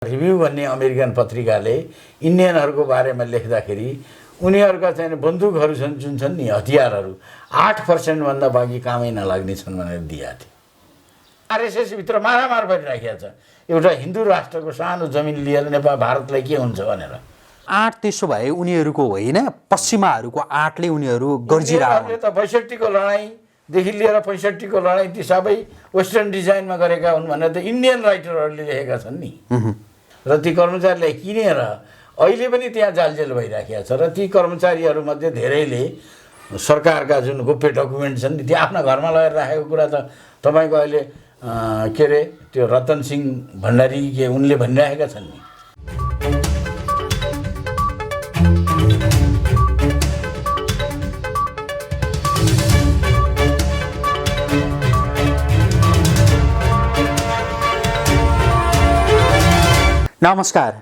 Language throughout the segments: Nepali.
रिभ्यू भन्ने अमेरिकन पत्रिकाले इन्डियनहरूको बारेमा लेख्दाखेरि उनीहरूका चाहिँ बन्दुकहरू छन् जुन छन् नि हतियारहरू 8% भन्दा बाँकी कामै नलाग्ने छन् भनेर दिएको थियो। आरएसएस भित्र मारामार परिराखेको छ एउटा हिन्दू राष्ट्रको सानो जमिन लिएर नेपाल भारतलाई के हुन्छ भनेर। 8 त्यसो भए उनीहरूको होइन पश्चिमाहरूको 8ले उनीहरू गर्जिरहेको त 62 को लडाईँदेखि लिएर 65 को लडाईँ ती सबै वेस्टर्न डिजाइनमा गरेका हुन् भनेर त इन्डियन राइटरहरूले लेखेका छन् नि। र ती कर्मचारीलाई किनेर अहिले पनि त्यहाँ जालजेल भइराखेको छ। र ती कर्मचारीहरूमध्ये धेरैले सरकारका जुन गोप्य डकुमेन्ट छन् नि त्यो आफ्ना घरमा लगेर राखेको कुरा त तपाईँको अहिले के अरे त्यो रतन सिंह भण्डारी के उनले भनिरहेका छन् नि। नमस्कार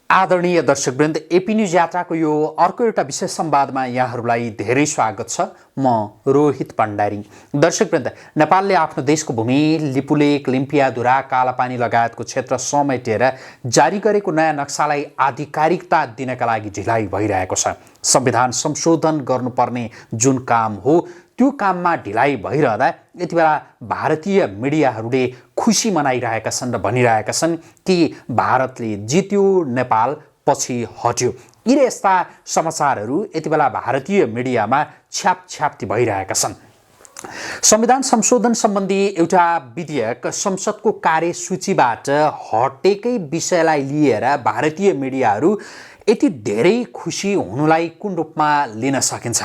आदरणीय दर्शकवृन्द, एपी न्युज यात्राको यो अर्को एउटा विशेष संवादमा यहाँहरूलाई धेरै स्वागत छ। म रोहित भण्डारी। दर्शकवृन्द, नेपालले आफ्नो देशको भूमि लिपुलेक, लिम्पियाधुरा, कालापानी लगायतको क्षेत्र समेटेर जारी गरेको नयाँ नक्सालाई आधिकारिकता दिनका लागि ढिलाइ भइरहेको छ। संविधान संशोधन गर्नुपर्ने जुन काम हो त्यो काममा ढिलाइ भइरहँदा यति बेला भारतीय मिडियाहरूले खुसी मनाइरहेका छन् र भनिरहेका छन् कि भारतले जित्यो, नेपाल पछि हट्यो। यी यस्ता समाचारहरू यति बेला भारतीय मिडियामा छ्यापछ्याप्ती भइरहेका छन्। संविधान संशोधन सम्बन्धी एउटा विधेयक संसदको कार्यसूचीबाट हटेकै विषयलाई लिएर भारतीय मिडियाहरू यति धेरै खुसी हुनुलाई कुन रूपमा लिन सकिन्छ?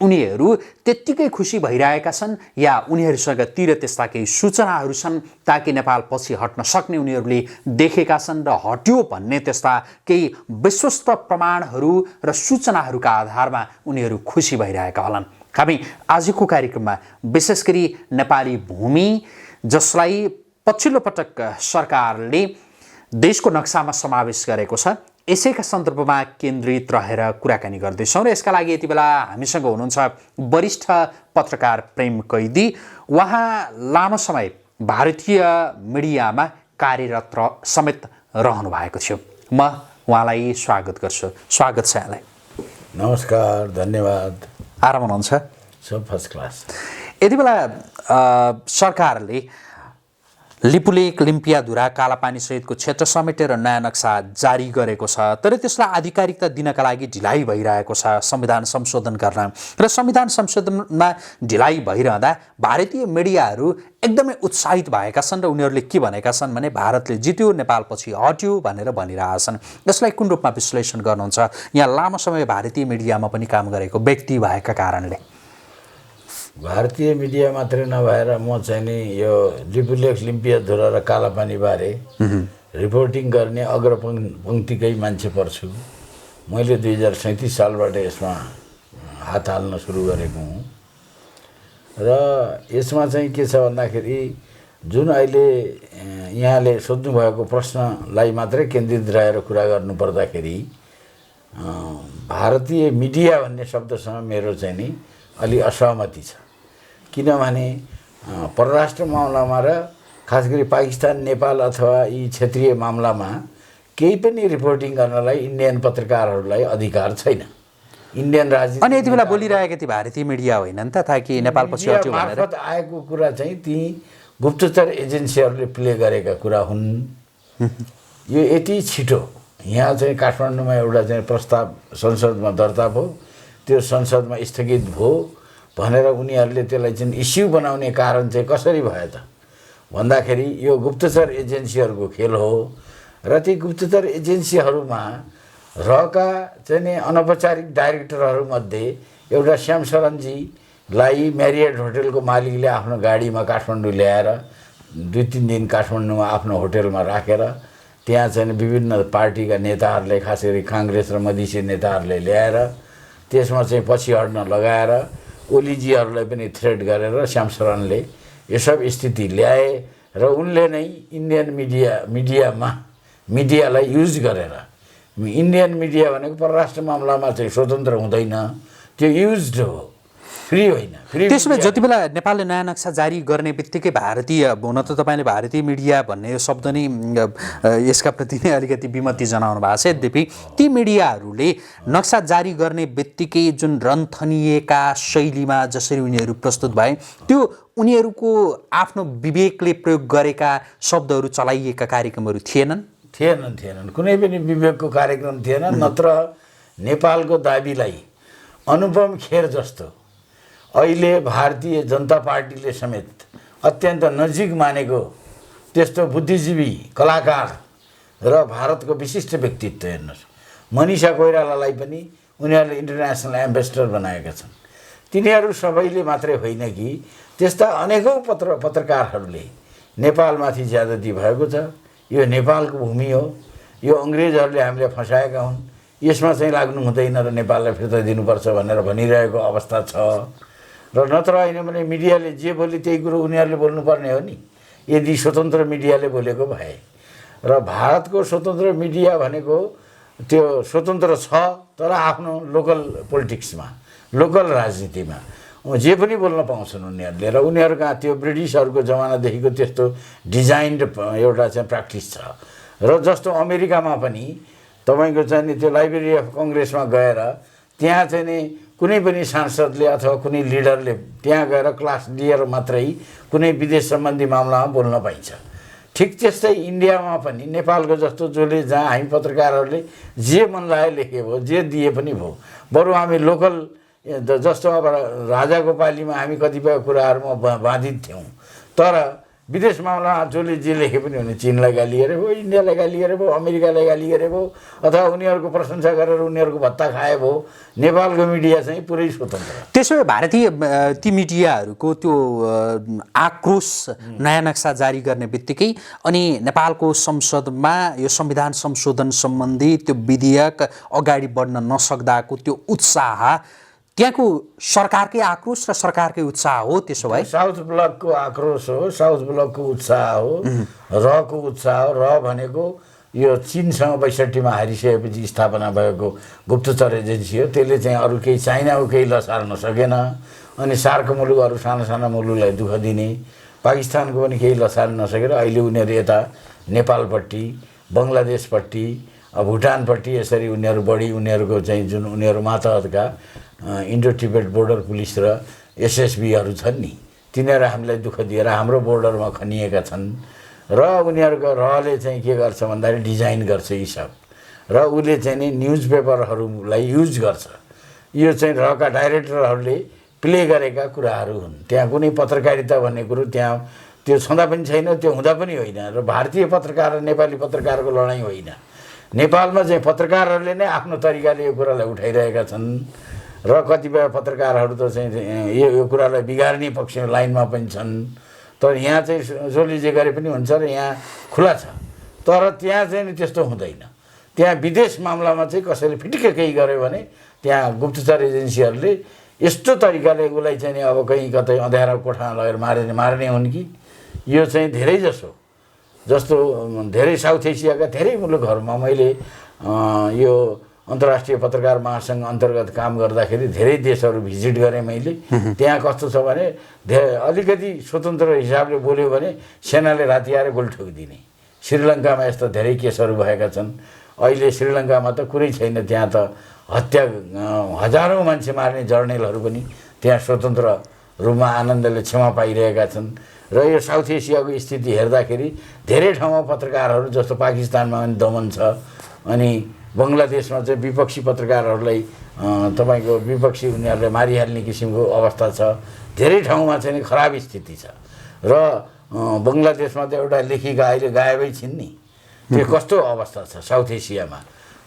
उनीहरू त्यत्तिकै खुसी भइरहेका छन् या उनीहरूसँग तिर त्यस्ता केही सूचनाहरू छन् ताकि नेपाल पछि हट्न सक्ने उनीहरूले देखेका छन् र हट्यो भन्ने त्यस्ता केही विश्वस्त प्रमाणहरू र सूचनाहरूका आधारमा उनीहरू खुसी भइरहेका होलान्। हामी आजको कार्यक्रममा विशेष गरी नेपाली भूमि जसलाई पछिल्लो पटक सरकारले देशको नक्सामा समावेश गरेको छ यसैका सन्दर्भमा केन्द्रित रहेर कुराकानी गर्दैछौँ। र यसका लागि यति बेला हामीसँग हुनुहुन्छ वरिष्ठ पत्रकार प्रेम कैदी। उहाँ लामो समय भारतीय मिडियामा कार्यरत समेत रहनु भएको थियो। म उहाँलाई स्वागत गर्छु। स्वागत छ यहाँलाई। नमस्कार, धन्यवाद। आराम हुनुहुन्छ? सब फर्स्ट क्लास। यति बेला सरकारले लिपुलेक, लिम्पियाधुरा, कालापानी सहितको क्षेत्र समेटेर नयाँ नक्सा जारी गरेको छ, तर त्यसलाई आधिकारिकता दिनका लागि ढिलाइ भइरहेको छ संविधान संशोधन गर्न। र संविधान संशोधनमा ढिलाइ भइरहँदा भारतीय मिडियाहरू एकदमै उत्साहित भएका छन् र उनीहरूले के भनेका छन् भने भारतले जित्यो, नेपाल पछि हट्यो भनेर भनिरहेछन्। यसलाई कुन रूपमा विश्लेषण गर्नुहुन्छ? यहाँ लामो समय भारतीय मिडियामा पनि काम गरेको व्यक्ति भएका कारणले। भारतीय मिडिया मात्रै नभएर म चाहिँ नि यो लिपुलेक, लिम्पियाधुरा र कालापानी बारे रिपोर्टिङ गर्ने अग्रपङ्क्तिकै मान्छे पर्छु। मैले 2037 सालबाट यसमा हात हाल्न सुरु गरेको हुँ। र यसमा चाहिँ के छ भन्दाखेरि जुन अहिले यहाँले सोध्नुभएको प्रश्नलाई मात्रै केन्द्रित रहेर कुरा गर्नुपर्दाखेरि भारतीय मिडिया भन्ने शब्दसँग मेरो चाहिँ नि अलि असहमति छ। किनभने परराष्ट्र मामलामा र खास गरी पाकिस्तान, नेपाल अथवा यी क्षेत्रीय मामलामा केही पनि रिपोर्टिङ गर्नलाई इन्डियन पत्रकारहरूलाई अधिकार छैन। इन्डियन राजनीति अनि यति बेला बोलिरहेका ती भारतीय मिडिया होइन नि त, ताकि नेपाल पछि हट्यो भनेर मार्फत आएको कुरा चाहिँ ती गुप्तचर एजेन्सीहरूले प्ले गरेका कुरा हुन्। यो यति छिटो यहाँ चाहिँ काठमाडौँमा एउटा चाहिँ प्रस्ताव संसदमा दर्ता भयो, त्यो संसदमा स्थगित भयो भनेर उनीहरूले त्यसलाई चाहिँ इस्यु बनाउने कारण चाहिँ कसरी भयो त भन्दाखेरि यो गुप्तचर एजेन्सीहरूको खेल हो। र ती गुप्तचर एजेन्सीहरूमा रहका चाहिँ नि अनौपचारिक डाइरेक्टरहरूमध्ये एउटा श्याम शरणजीलाई म्यारियट होटेलको मालिकले आफ्नो गाडीमा काठमाडौँ ल्याएर 2-3 दिन काठमाडौँमा आफ्नो होटेलमा राखेर त्यहाँ चाहिँ विभिन्न पार्टीका नेताहरूले, खास गरी काङ्ग्रेस र मधेसी नेताहरूले ल्याएर त्यसमा चाहिँ पछि हट्न लगाएर ओलीजीहरूलाई पनि थ्रेट गरेर श्याम शरणले यो सब स्थिति ल्याए र उनले नै इन्डियन मिडियालाई युज गरेर, इन्डियन मिडिया भनेको परराष्ट्र मामलामा चाहिँ स्वतन्त्र हुँदैन, त्यो युज्ड हो। फ्री होइन। फ्री त्यसो भए जति बेला नेपालले नयाँ नक्सा जारी गर्ने बित्तिकै भारतीय, हुन त तपाईँले भारतीय मिडिया भन्ने यो शब्द नै यसका प्रति नै अलिकति विमति जनाउनु भएको छ। यद्यपि ती मिडियाहरूले नक्सा जारी गर्ने बित्तिकै जुन रन्थनिएका शैलीमा जसरी उनीहरू प्रस्तुत भए, त्यो उनीहरूको आफ्नो विवेकले प्रयोग गरेका शब्दहरू चलाइएका कार्यक्रमहरू थिएनन्। कुनै पनि विवेकको कार्यक्रम थिएन। नत्र नेपालको दाबीलाई अनुपम खेर जस्तो अहिले भारतीय जनता पार्टीले समेत अत्यन्त नजिक मानेको त्यस्तो बुद्धिजीवी, कलाकार र भारतको विशिष्ट व्यक्तित्व हेर्नुहोस्, मनिषा कोइरालालाई पनि उनीहरूले इन्टरनेसनल एम्बेसडर बनाएका छन्। तिनीहरू सबैले मात्रै होइन कि त्यस्ता अनेकौँ पत्रकारहरूले नेपालमाथि ज्यादती भएको छ। यो नेपालको भूमि हो, यो अङ्ग्रेजहरूले हामीले फसाएका हुन्, यसमा चाहिँ लाग्नु हुँदैन र नेपाललाई फिर्ता दिनुपर्छ भनेर भनिरहेको अवस्था छ। र नत्र होइन भने मिडियाले जे बोले त्यही कुरो उनीहरूले बोल्नुपर्ने हो नि, यदि स्वतन्त्र मिडियाले बोलेको भए। र भारतको स्वतन्त्र मिडिया भनेको त्यो स्वतन्त्र छ, तर आफ्नो लोकल पोलिटिक्समा, लोकल राजनीतिमा जे पनि बोल्न पाउँछन् उनीहरूले। र उनीहरूका त्यो ब्रिटिसहरूको जमानादेखिको त्यस्तो डिजाइन्ड एउटा चाहिँ प्र्याक्टिस छ। र जस्तो अमेरिकामा पनि तपाईँको चाहिँ नि त्यो लाइब्रेरी अफ कङ्ग्रेसमा गएर त्यहाँ चाहिँ नि कुनै पनि सांसदले अथवा कुनै लिडरले त्यहाँ गएर क्लास लिएर मात्रै कुनै विदेश सम्बन्धी मामलामा बोल्न पाइन्छ। ठिक त्यस्तै इन्डियामा पनि नेपालको जस्तो जसले जहाँ हामी पत्रकारहरूले जे मन लाग्यो लेखे भयो, जे दिए पनि भयो। बरु हामी लोकल जस्तो अब राजाको पालीमा हामी कतिपय कुराहरूमा बाधित थियौँ, तर विदेश मामलामा जसले जे लेखे पनि हुने, चीनलाई गाली गरे भयो, इन्डियालाई गाली गरे भयो, अमेरिकालाई गाली गरे भयो, अथवा उनीहरूको प्रशंसा गरेर उनीहरूको भत्ता खाए भयो। नेपालको मिडिया चाहिँ पुरै स्वतन्त्र। त्यसो भए भारतीय ती मिडियाहरूको त्यो आक्रोश नयाँ नक्सा जारी गर्ने बित्तिकै अनि नेपालको संसदमा यो संविधान संशोधन सम्बन्धी त्यो विधेयक अगाडि बढ्न नसक्दाको त्यो उत्साह त्यहाँको सरकारकै आक्रोश र सरकारकै उत्साह हो। त्यसो भए साउथ ब्लकको आक्रोश हो, साउथ ब्लकको उत्साह हो, रको उत्साह हो। र भनेको यो चीनसँग 62मा हारिसकेपछि स्थापना भएको गुप्तचर एजेन्सी हो। त्यसले चाहिँ अरू केही चाइनाको केही लसार्न सकेन, अनि सार्क मुलुकहरू साना साना मुलुकलाई दुःख दिने, पाकिस्तानको पनि केही लसार्न नसकेर अहिले उनीहरू यता नेपालपट्टि, बङ्गलादेशपट्टि, भुटानपट्टि यसरी उनीहरू बढी उनीहरूको चाहिँ जुन उनीहरू मातहतका इन्डो टिबेट बोर्डर पुलिस र एसएसबीहरू छन् नि, तिनीहरू हामीलाई दुःख दिएर हाम्रो बोर्डरमा खनिएका छन्। र उनीहरूको रहले चाहिँ के गर्छ भन्दाखेरि डिजाइन गर्छ यी सब, र उसले चाहिँ नि न्युज पेपरहरूलाई युज गर्छ। यो चाहिँ रहका डाइरेक्टरहरूले प्ले गरेका कुराहरू हुन्। त्यहाँ कुनै पत्रकारिता भन्ने कुरो त्यहाँ त्यो छँदा पनि छैन, त्यो हुँदा पनि होइन। र भारतीय पत्रकार र नेपाली पत्रकारको लडाइँ होइन। नेपालमा चाहिँ पत्रकारहरूले नै आफ्नो तरिकाले यो कुरालाई उठाइरहेका छन्, र कतिपय पत्रकारहरू त चाहिँ यो कुरालाई बिगार्ने पक्षमा लाइनमा पनि छन्। तर यहाँ चाहिँ जसले जे गरे पनि हुन्छ र यहाँ खुला छ। तर त्यहाँ चाहिँ नि त्यस्तो हुँदैन। त्यहाँ विदेश मामलामा चाहिँ कसैले फिटिक्कै केही गर्यो भने त्यहाँ गुप्तचर एजेन्सीहरूले यस्तो तरिकाले उसलाई चाहिँ नि अब कहीँ कतै अँध्यारो कोठामा लगेर मार्ने हुन् कि यो चाहिँ धेरै जस्तो धेरै साउथ एसियाका धेरै मुलुकहरूमा मैले यो अन्तर्राष्ट्रिय पत्रकार महासङ्घ अन्तर्गत काम गर्दाखेरि धेरै देशहरू भिजिट गरेँ मैले। त्यहाँ कस्तो छ भने अलिकति स्वतन्त्र हिसाबले बोल्यो भने सेनाले राति आएर गोली ठोकिदिने। श्रीलङ्कामा यस्ता धेरै केसहरू भएका छन्। अहिले श्रीलङ्कामा त कुरै छैन, त्यहाँ त हत्या हजारौँ मान्छे मार्ने जर्नेलहरू पनि त्यहाँ स्वतन्त्र रूपमा आनन्दले क्षमा पाइरहेका छन्। र यो साउथ एसियाको स्थिति हेर्दाखेरि धेरै ठाउँमा पत्रकारहरू जस्तो पाकिस्तानमा पनि दमन छ, अनि बङ्गलादेशमा चाहिँ विपक्षी पत्रकारहरूलाई तपाईँको विपक्षी उनीहरूलाई मारिहाल्ने किसिमको अवस्था छ। धेरै ठाउँमा चाहिँ खराब स्थिति छ। र बङ्गलादेशमा त एउटा लेखिका अहिले गायबै छिन् नि, त्यो कस्तो अवस्था छ साउथ एसियामा।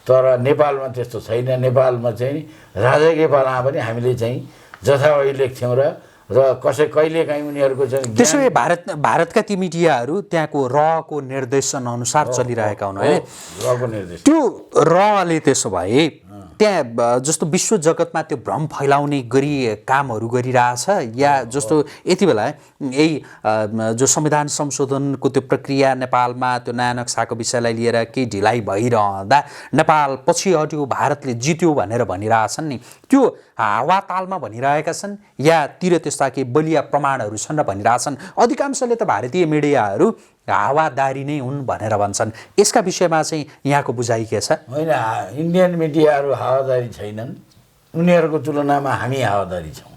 तर नेपालमा त्यस्तो छैन। नेपालमा चाहिँ राजकीय पालामा पनि हामीले चाहिँ जथाभावी लेख्थ्यौँ र कहिलेकाहीँ उनीहरूको चाहिँ त्यसो भए भारतका ती मिडियाहरू त्यहाँको रको निर्देशन अनुसार चलिरहेका हुन् होइन? रको निर्देशन त्यो रले त्यसो भए त्यहाँ जस्तो विश्व जगतमा त्यो भ्रम फैलाउने गरी कामहरू गरिरहेछ या जस्तो यति बेला यही जो संविधान संशोधनको त्यो प्रक्रिया नेपालमा त्यो नयाँ नक्साको विषयलाई लिएर केही ढिलाइ भइरहँदा नेपाल पछि हट्यो भारतले जित्यो भनेर भनिरहेछन् नि त्यो हावातालमा भनिरहेका छन् या तिर त्यस्ता केही बलिया प्रमाणहरू छन् र भनिरहेछन् अधिकांशले त भारतीय मिडियाहरू हावादारी नै हुन् भनेर भन्छन् यसका विषयमा चाहिँ यहाँको बुझाइ के छ होइन इन्डियन मिडियाहरू हावादारी छैनन् उनीहरूको तुलनामा हामी हावादारी छौँ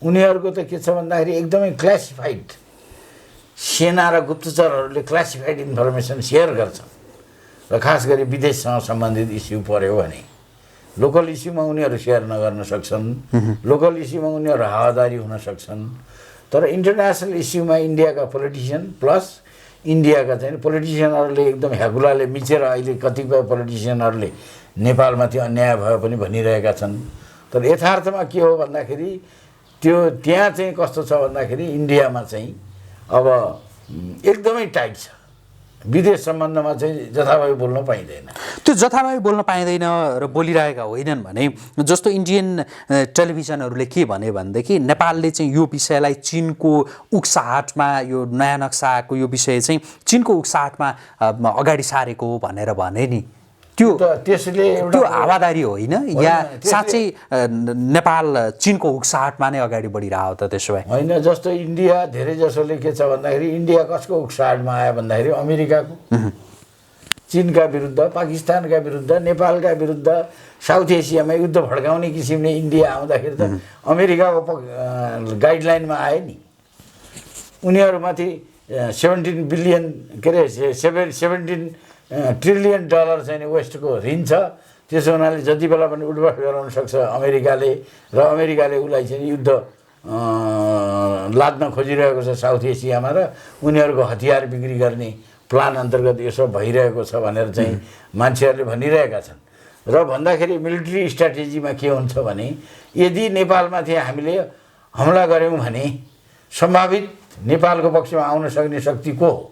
उनीहरूको त के छ भन्दाखेरि एकदमै क्लासिफाइड सेना र गुप्तचरहरूले क्लासिफाइड इन्फर्मेसन सेयर गर्छन् र खास गरी विदेशसँग सम्बन्धित इस्यु पर्यो भने लोकल इस्युमा उनीहरू सेयर नगर्न सक्छन् लोकल इस्युमा उनीहरू हावादारी हुन सक्छन् तर इन्टरनेसनल इस्युमा इन्डियाका पोलिटिसियन प्लस इन्डियाका चाहिँ पोलिटिसियनहरूले एकदम ह्याकुलाले मिचेर अहिले कतिपय पोलिटिसियनहरूले नेपालमाथि अन्याय भयो पनि भनिरहेका छन् तर यथार्थमा के हो भन्दाखेरि त्यो त्यहाँ चाहिँ कस्तो छ भन्दाखेरि इन्डियामा चाहिँ अब एकदमै टाइट छ विदेश सम्बन्धमा चाहिँ जथाभावी बोल्न पाइँदैन त्यो जथाभावी बोल्न पाइँदैन र बोलिरहेका होइनन् भने जस्तो इन्डियन टेलिभिजनहरूले के भने भनेदेखि नेपालले चाहिँ यो विषयलाई चिनको उक्साहटमा यो नयाँ नक्साको यो विषय चाहिँ चिनको उक्साहटमा अगाडि सारेको हो भनेर भने नि त्यो त्यसले त्यो हावादारी होइन या साँच्चै नेपाल चिनको उक्साहटमा नै अगाडि बढिरह्यो त त्यसो भए होइन जस्तो इन्डिया धेरै जसोले के छ भन्दाखेरि इन्डिया कसको उक्साहटमा आयो भन्दाखेरि अमेरिकाको चीनका विरुद्ध पाकिस्तानका विरुद्ध नेपालका विरुद्ध साउथ एसियामा युद्ध भड्काउने किसिमले इन्डिया आउँदाखेरि त अमेरिकाको गाइडलाइनमा आयो नि उनीहरूमाथि 17 बिलियन के अरे 17 ट्रिलियन डलर चाहिँ वेस्टको ऋण छ त्यसो हुनाले जति बेला पनि उठबस गराउन सक्छ अमेरिकाले र अमेरिकाले उसलाई चाहिँ युद्ध लाद्न खोजिरहेको छ साउथ एसियामा र उनीहरूको हतियार बिक्री गर्ने प्लान अन्तर्गत यसो भइरहेको छ भनेर चाहिँ मान्छेहरूले भनिरहेका छन् र भन्दाखेरि मिलिट्री स्ट्राटेजीमा के हुन्छ भने यदि नेपालमाथि हामीले हमला गऱ्यौँ भने सम्भावित नेपालको पक्षमा आउन सक्ने शक्ति को हो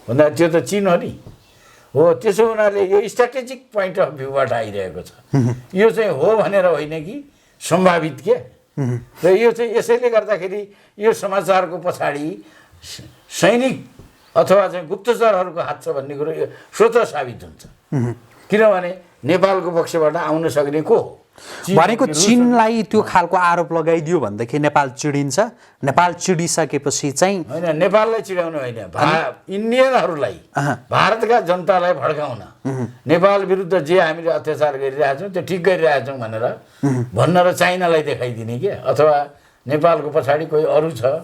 भन्दा त्यो त चीन हो नि हो त्यसो हुनाले यो स्ट्राटेजिक पोइन्ट अफ भ्यूबाट आइरहेको छ यो चाहिँ हो भनेर होइन कि सम्भावित के र यो चाहिँ यसैले गर्दाखेरि यो समाचारको पछाडि सैनिक अथवा चाहिँ गुप्तचरहरूको हात छ भन्ने कुरो यो स्वतः साबित हुन्छ किनभने नेपालको पक्षबाट आउन सक्ने को हो भनेको चीनलाई त्यो खालको आरोप लगाइदियो भनेदेखि नेपाल चिडिन्छ नेपाल चिडिसकेपछि चाहिँ होइन नेपाललाई चिडाउनु होइन इन्डियनहरूलाई भारतका जनतालाई भड्काउन नेपाल विरुद्ध जे हामीले अत्याचार गरिरहेछौँ त्यो ठिक गरिरहेछौँ भनेर भन्न र चाइनालाई देखाइदिने के अथवा नेपालको पछाडि कोही अरू छ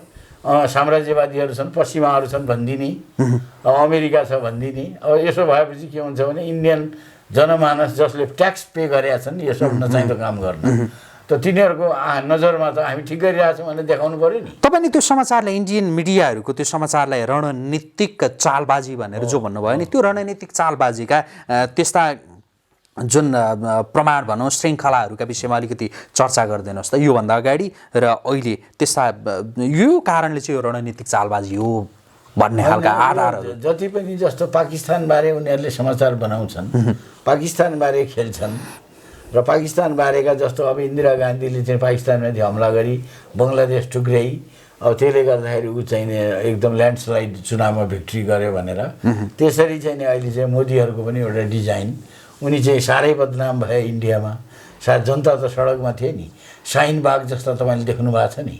साम्राज्यवादीहरू छन् पश्चिमाहरू छन् भनिदिने अमेरिका छ भनिदिने अब यसो भएपछि के हुन्छ भने इन्डियन जनमानस जसले ट्याक्स पे गरेका छन् यो सब नचाहिँदो काम गर्न त तिनीहरूको नजरमा त हामी ठिक गरिरहेछौँ भनेर देखाउनु पर्यो नि तपाईँले त्यो समाचारलाई इन्डियन मिडियाहरूको त्यो समाचारलाई रणनीतिक चालबाजी भनेर जो भन्नुभयो नि त्यो रणनीतिक चालबाजीका त्यस्ता जुन प्रमाण भनौँ श्रृङ्खलाहरूका विषयमा अलिकति चर्चा गरिदिनुहोस् त योभन्दा अगाडि र अहिले त्यस्ता यो कारणले चाहिँ यो रणनीतिक चालबाजी हो भन्ने खालका आधारहरू जति पनि जस्तो पाकिस्तानबारे उनीहरूले समाचार बनाउँछन् पाकिस्तानबारे खेल्छन् र पाकिस्तानबारेका जस्तो अब इन्दिरा गान्धीले चाहिँ पाकिस्तानमाथि हमला गरी बङ्गलादेश टुक्र्याई अब त्यसले गर्दाखेरि ऊ चाहिँ एकदम ल्यान्डस्लाइड चुनावमा भिक्ट्री गर्यो भनेर त्यसरी चाहिँ अहिले चाहिँ मोदीहरूको पनि एउटा डिजाइन उनी चाहिँ साह्रै बदनाम भए इन्डियामा सायद जनता त सडकमा थिए नि शाहिनबाग जस्ता तपाईँले देख्नु भएको छ नि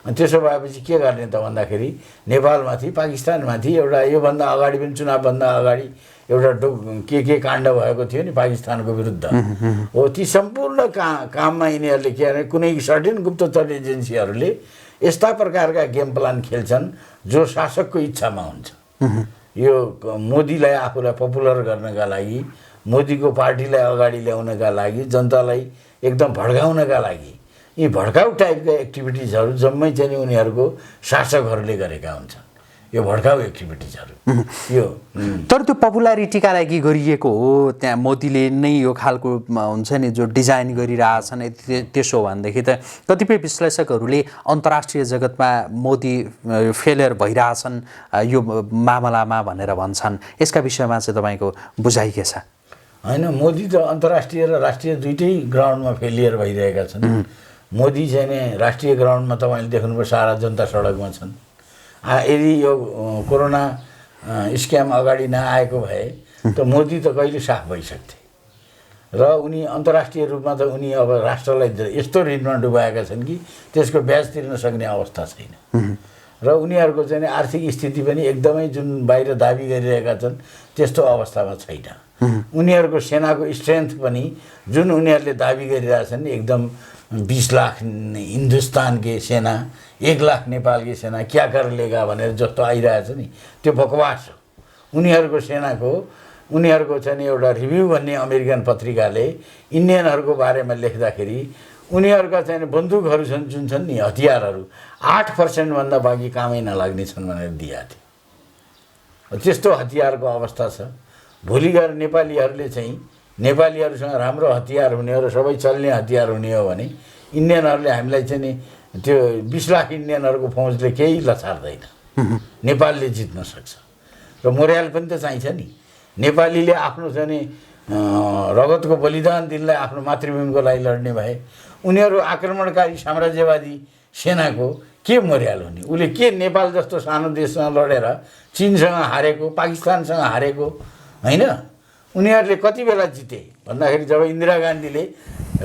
अनि त्यसो भएपछि के गर्ने त भन्दाखेरि नेपालमाथि पाकिस्तानमाथि एउटा योभन्दा अगाडि पनि चुनावभन्दा अगाडि एउटा के काण्ड भएको थियो नि पाकिस्तानको विरुद्ध हो ती सम्पूर्ण काममा यिनीहरूले के भने कुनै सर्टेन गुप्तचर एजेन्सीहरूले यस्ता प्रकारका गेम प्लान खेल्छन् जो शासकको इच्छामा हुन्छ यो मोदीलाई आफूलाई पपुलर गर्नका लागि मोदीको पार्टीलाई अगाडि ल्याउनका लागि जनतालाई एकदम भड्काउनका लागि यी भड्काउ टाइपका एक्टिभिटिजहरू जम्मै चाहिँ उनीहरूको शासकहरूले गरेका हुन्छन् यो भड्काउ एक्टिभिटिजहरू यो तर त्यो पपुलारिटीका लागि गरिएको हो त्यहाँ मोदीले नै यो खालको हुन्छ नि जो डिजाइन गरिरहेछन् त्यसो हो भनेदेखि त कतिपय विश्लेषकहरूले अन्तर्राष्ट्रिय जगतमा मोदी फेलियर भइरहेछन् यो मामलामा भनेर भन्छन् यसका विषयमा चाहिँ तपाईँको बुझाइ के छ होइन मोदी त अन्तर्राष्ट्रिय र राष्ट्रिय दुइटै ग्राउन्डमा फेलियर भइरहेका छन्। मोदी चाहिँ नि राष्ट्रिय ग्राउन्डमा तपाईँले देख्नुभयो सारा जनता सडकमा छन्। यदि यो कोरोना स्क्याम अगाडि नआएको भए त मोदी त कहिले साफ भइसक्थे र उनी अन्तर्राष्ट्रिय रूपमा त उनी अब राष्ट्रलाई यस्तो ऋणमा डुबाएका छन् कि त्यसको ब्याज तिर्न सक्ने अवस्था छैन र उनीहरूको चाहिँ आर्थिक स्थिति पनि एकदमै जुन बाहिर दाबी गरिरहेका छन् त्यस्तो अवस्थामा छैन। उनीहरूको सेनाको स्ट्रेन्थ पनि जुन उनीहरूले दाबी गरिरहेछन् एकदम 20 लाख हिन्दुस्तान के सेना 1 लाख नेपाल के सेना क्या कर लेगा भनेर जस्तो आइरहेछ नि त्यो बकवास हो। उनीहरूको सेनाको उनीहरूको चाहिँ एउटा रिभ्यू भन्ने अमेरिकन पत्रिकाले इन्डियनहरूको बारेमा लेख्दाखेरि उनीहरूका चाहिँ बन्दुकहरू छन् जुन छन् नि हतियारहरू 8% भन्दा बाँकी कामै नलाग्ने छन् भनेर दिएको थियो। त्यस्तो हतियारको अवस्था छ। भोलि गएर नेपालीहरूले चाहिँ नेपालीहरूसँग राम्रो हतियार हुने हो र सबै चल्ने हतियार हुने हो भने इन्डियनहरूले हामीलाई चाहिँ नि त्यो 20 लाख इन्डियनहरूको फौजले केही लछार्दैन। नेपालले जित्न सक्छ र मोर्याल पनि त चाहिन्छ नि। नेपालीले आफ्नो चाहिँ नि रगतको बलिदान दिनलाई आफ्नो मातृभूमिको लागि लड्ने भए उनीहरू आक्रमणकारी साम्राज्यवादी सेनाको के मोर्याल हुने? उसले के नेपाल जस्तो सानो देशसँग लडेर चीनसँग हारेको पाकिस्तानसँग हारेको होइन? उनीहरूले कति बेला जिते भन्दाखेरि जब इन्दिरा गान्धीले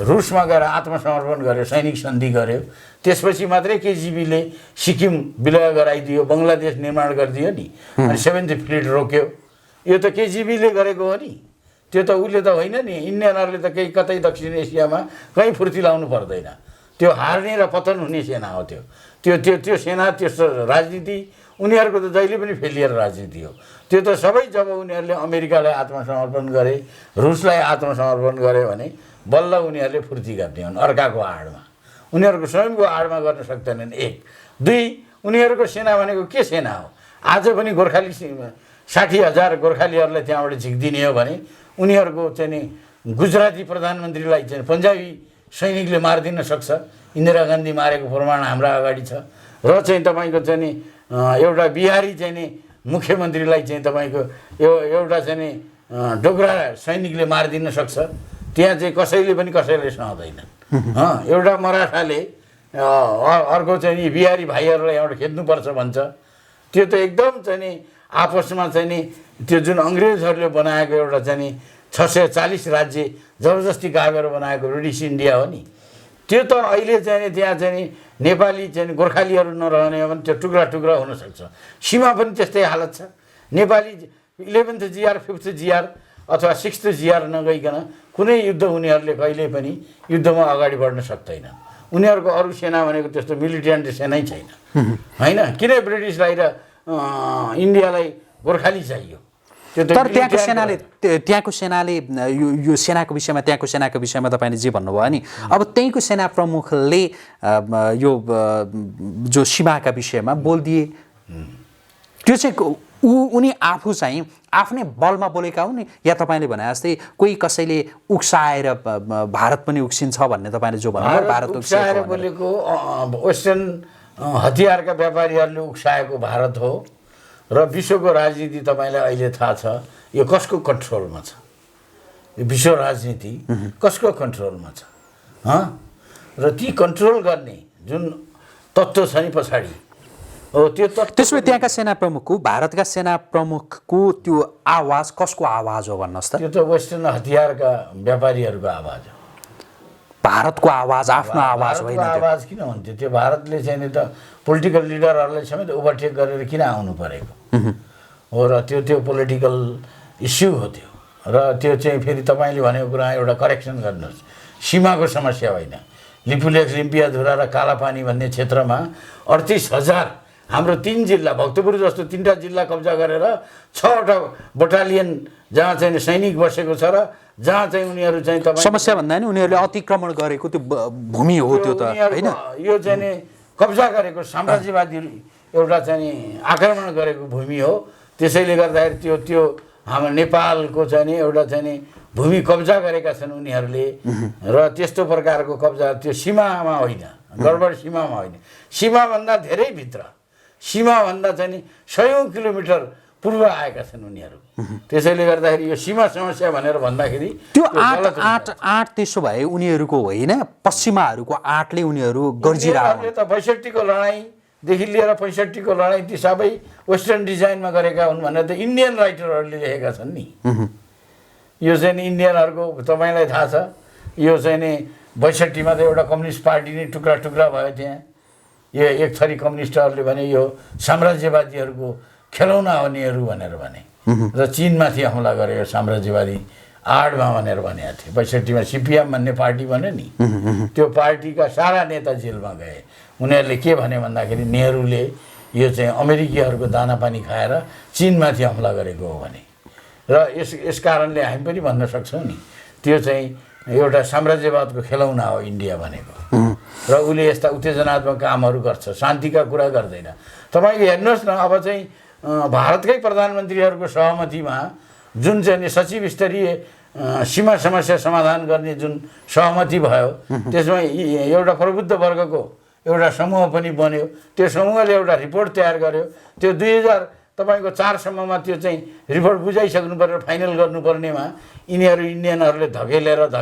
रुसमा गएर आत्मसमर्पण गर्यो सैनिक सन्धि गर्यो त्यसपछि मात्रै केजिबीले सिक्किम विलय गराइदियो बङ्गलादेश निर्माण गरिदियो नि अनि 7th फ्लिट रोक्यो। यो त केजिबीले गरेको हो नि त्यो त उसले त होइन नि। इन्डियनहरूले त केही कतै दक्षिण एसियामा कहीँ फुर्ती लाउनु पर्दैन। त्यो हार्ने र पतन हुने सेना हो। त्यो सेना त्यो राजनीति उनीहरूको त जहिले पनि फेलियर राजनीति हो। त्यो त सबै जब उनीहरूले अमेरिकालाई आत्मसमर्पण गरे रुसलाई आत्मसमर्पण गरे भने बल्ल उनीहरूले फुर्ती गर्ने हुन् अर्काको आडमा। उनीहरूको स्वयंको आडमा गर्न सक्दैनन्। 1 2 उनीहरूको सेना भनेको के सेना हो? आज पनि गोर्खाली 60,000 गोर्खालीहरूलाई त्यहाँबाट झिक्दिने हो भने उनीहरूको चाहिँ नि गुजराती प्रधानमन्त्रीलाई चाहिँ पन्जाबी सैनिकले मारिदिन सक्छ। इन्दिरा गान्धी मारेको प्रमाण हाम्रा अगाडि छ र चाहिँ तपाईँको चाहिँ नि एउटा बिहारी चाहिँ नि मुख्यमन्त्रीलाई चाहिँ तपाईँको एउटा चाहिँ नि डोगरा सैनिकले मारिदिन सक्छ। त्यहाँ चाहिँ कसैले पनि कसैले सहँदैन। एउटा मराठाले अर्को चाहिँ नि बिहारी भाइहरूलाई एउटा खेद्नुपर्छ भन्छ। त्यो त एकदम चाहिँ नि आपसमा चाहिँ नि त्यो जुन अङ्ग्रेजहरूले बनाएको एउटा चाहिँ नि 640 राज्य जबरजस्ती गागेर बनाएको ब्रिटिस इन्डिया हो नि। त्यो त अहिले चाहिँ नि त्यहाँ चाहिँ नि नेपाली चाहिँ गोर्खालीहरू नरहने हो भने त्यो टुक्रा टुक्रा हुनसक्छ। सीमा पनि त्यस्तै हालत छ। Nepali 11th GR 5th GR अथवा 6th GR नगइकन कुनै युद्ध उनीहरूले कहिल्यै पनि युद्धमा अगाडि बढ्न सक्दैन। उनीहरूको अरू सेना भनेको त्यस्तो मिलिटेन्ट सेनै छैन होइन? किन ब्रिटिसलाई र इन्डियालाई गोर्खाली चाहियो? तर त्यहाँको सेनाले यो सेनाको विषयमा त्यहाँको सेनाको विषयमा तपाईँले जे भन्नुभयो नि अब त्यहीँको सेना प्रमुखले यो जो सीमाका विषयमा बोलिदिए त्यो चाहिँ उनी आफू चाहिँ आफ्नै बलमा बोलेका हुन् या तपाईँले भने जस्तै कोही कसैले उक्साएर भारत पनि उक्सिन्छ भन्ने तपाईँले जो भन्नुभयो भारत उक्साएर बोलेको वेस्टर्न हतियारका व्यापारीहरूले उक्साएको भारत हो र विश्वको राजनीति तपाईँलाई अहिले थाहा छ यो कसको कन्ट्रोलमा छ? यो विश्व राजनीति कसको कन्ट्रोलमा छ? र ती कन्ट्रोल गर्ने जुन तत्त्व छ नि पछाडि हो त्यो तत्त्व। त्यसमा त्यहाँका सेना प्रमुखको भारतका सेना प्रमुखको त्यो आवाज कसको आवाज हो भन्नुहोस् त? त्यो त वेस्टर्न हतियारका व्यापारीहरूको आवाज हो। भारतको आवाज आफ्नो आवाज होइन। आवाज किन हुन्थ्यो? त्यो भारतले चाहिँ नि त पोलिटिकल लिडरहरूलाई समेत ओभरटेक गरेर किन आउनु परेको हो र त्यो पोलिटिकल इस्यु हो त्यो। र त्यो चाहिँ फेरि तपाईँले भनेको कुरा एउटा करेक्सन गर्नुहोस् सीमाको समस्या होइन। लिपुलेख लिम्पियाधुरा र कालापानी भन्ने क्षेत्रमा 38,000 हाम्रो 3 जिल्ला भक्तपुर जस्तो 3टा जिल्ला कब्जा गरेर 6वटा बटालियन जहाँ चाहिँ सैनिक बसेको छ र जहाँ चाहिँ उनीहरू चाहिँ तपाईँ समस्या भन्दा नि उनीहरूले अतिक्रमण गरेको त्यो भूमि हो त्यो त होइन? यो चाहिँ नि कब्जा गरेको साम्राज्यवादी एउटा चाहिँ आक्रमण गरेको भूमि हो। त्यसैले गर्दाखेरि त्यो हाम्रो नेपालको चाहिँ नि एउटा चाहिँ नि भूमि कब्जा गरेका छन् उनीहरूले र त्यस्तो प्रकारको कब्जा त्यो सीमामा होइन गडबड सीमामा होइन सीमाभन्दा धेरै भित्र सीमाभन्दा चाहिँ नि 100औं किलोमिटर पूर्व आएका छन् उनीहरू। त्यसैले गर्दाखेरि यो सीमा समस्या भनेर भन्दाखेरि त्यो आँट त्यसो भए उनीहरूको होइन, पश्चिमाहरूको आँटले उनीहरू गर्जिरहेको त ६२को लडाइँदेखि लिएर ६५को लडाइँ ती सबै वेस्टर्न डिजाइनमा गरेका हुन् भनेर त इन्डियन राइटरहरूले लेखेका छन् नि। यो चाहिँ नि इन्डियनहरूको तपाईँलाई थाहा छ, यो चाहिँ नि ६२मा त एउटा कम्युनिस्ट पार्टी नै टुक्रा टुक्रा भयो त्यहाँ। यो एक थरी कम्युनिस्टहरूले भने यो साम्राज्यवादीहरूको खेलौना हो नेहरू भनेर भने र चीनमाथि हमला गरे यो साम्राज्यवादी आडमा भनेर भनेको थिए। ६२मा सिपिएम भन्ने पार्टी भन्यो नि, त्यो पार्टीका सारा नेता जेलमा गए। उनीहरूले के भने भन्दाखेरि नेहरूले यो चाहिँ अमेरिकीहरूको दानापानी खाएर चीनमाथि हमला गरेको हो भने, र यस कारणले हामी पनि भन्न सक्छौँ नि त्यो चाहिँ एउटा साम्राज्यवादको खेलौना हो इन्डिया भनेको। र उसले यस्ता उत्तेजनात्मक कामहरू गर्छ, शान्तिका कुरा गर्दैन। तपाईँको हेर्नुहोस् न, अब चाहिँ भारतकै प्रधानमन्त्रीहरूको सहमतिमा जुन चाहिँ सचिव स्तरीय सीमा समस्या समाधान गर्ने जुन सहमति भयो, त्यसमा एउटा प्रबुद्ध वर्गको एउटा समूह पनि बन्यो। त्यो समूहले एउटा रिपोर्ट तयार गर्यो। त्यो 2000 4सम्ममा त्यो चाहिँ रिपोर्ट बुझाइसक्नु पर्यो, फाइनल गर्नुपर्नेमा यिनीहरू इन्डियनहरूले धकेलेर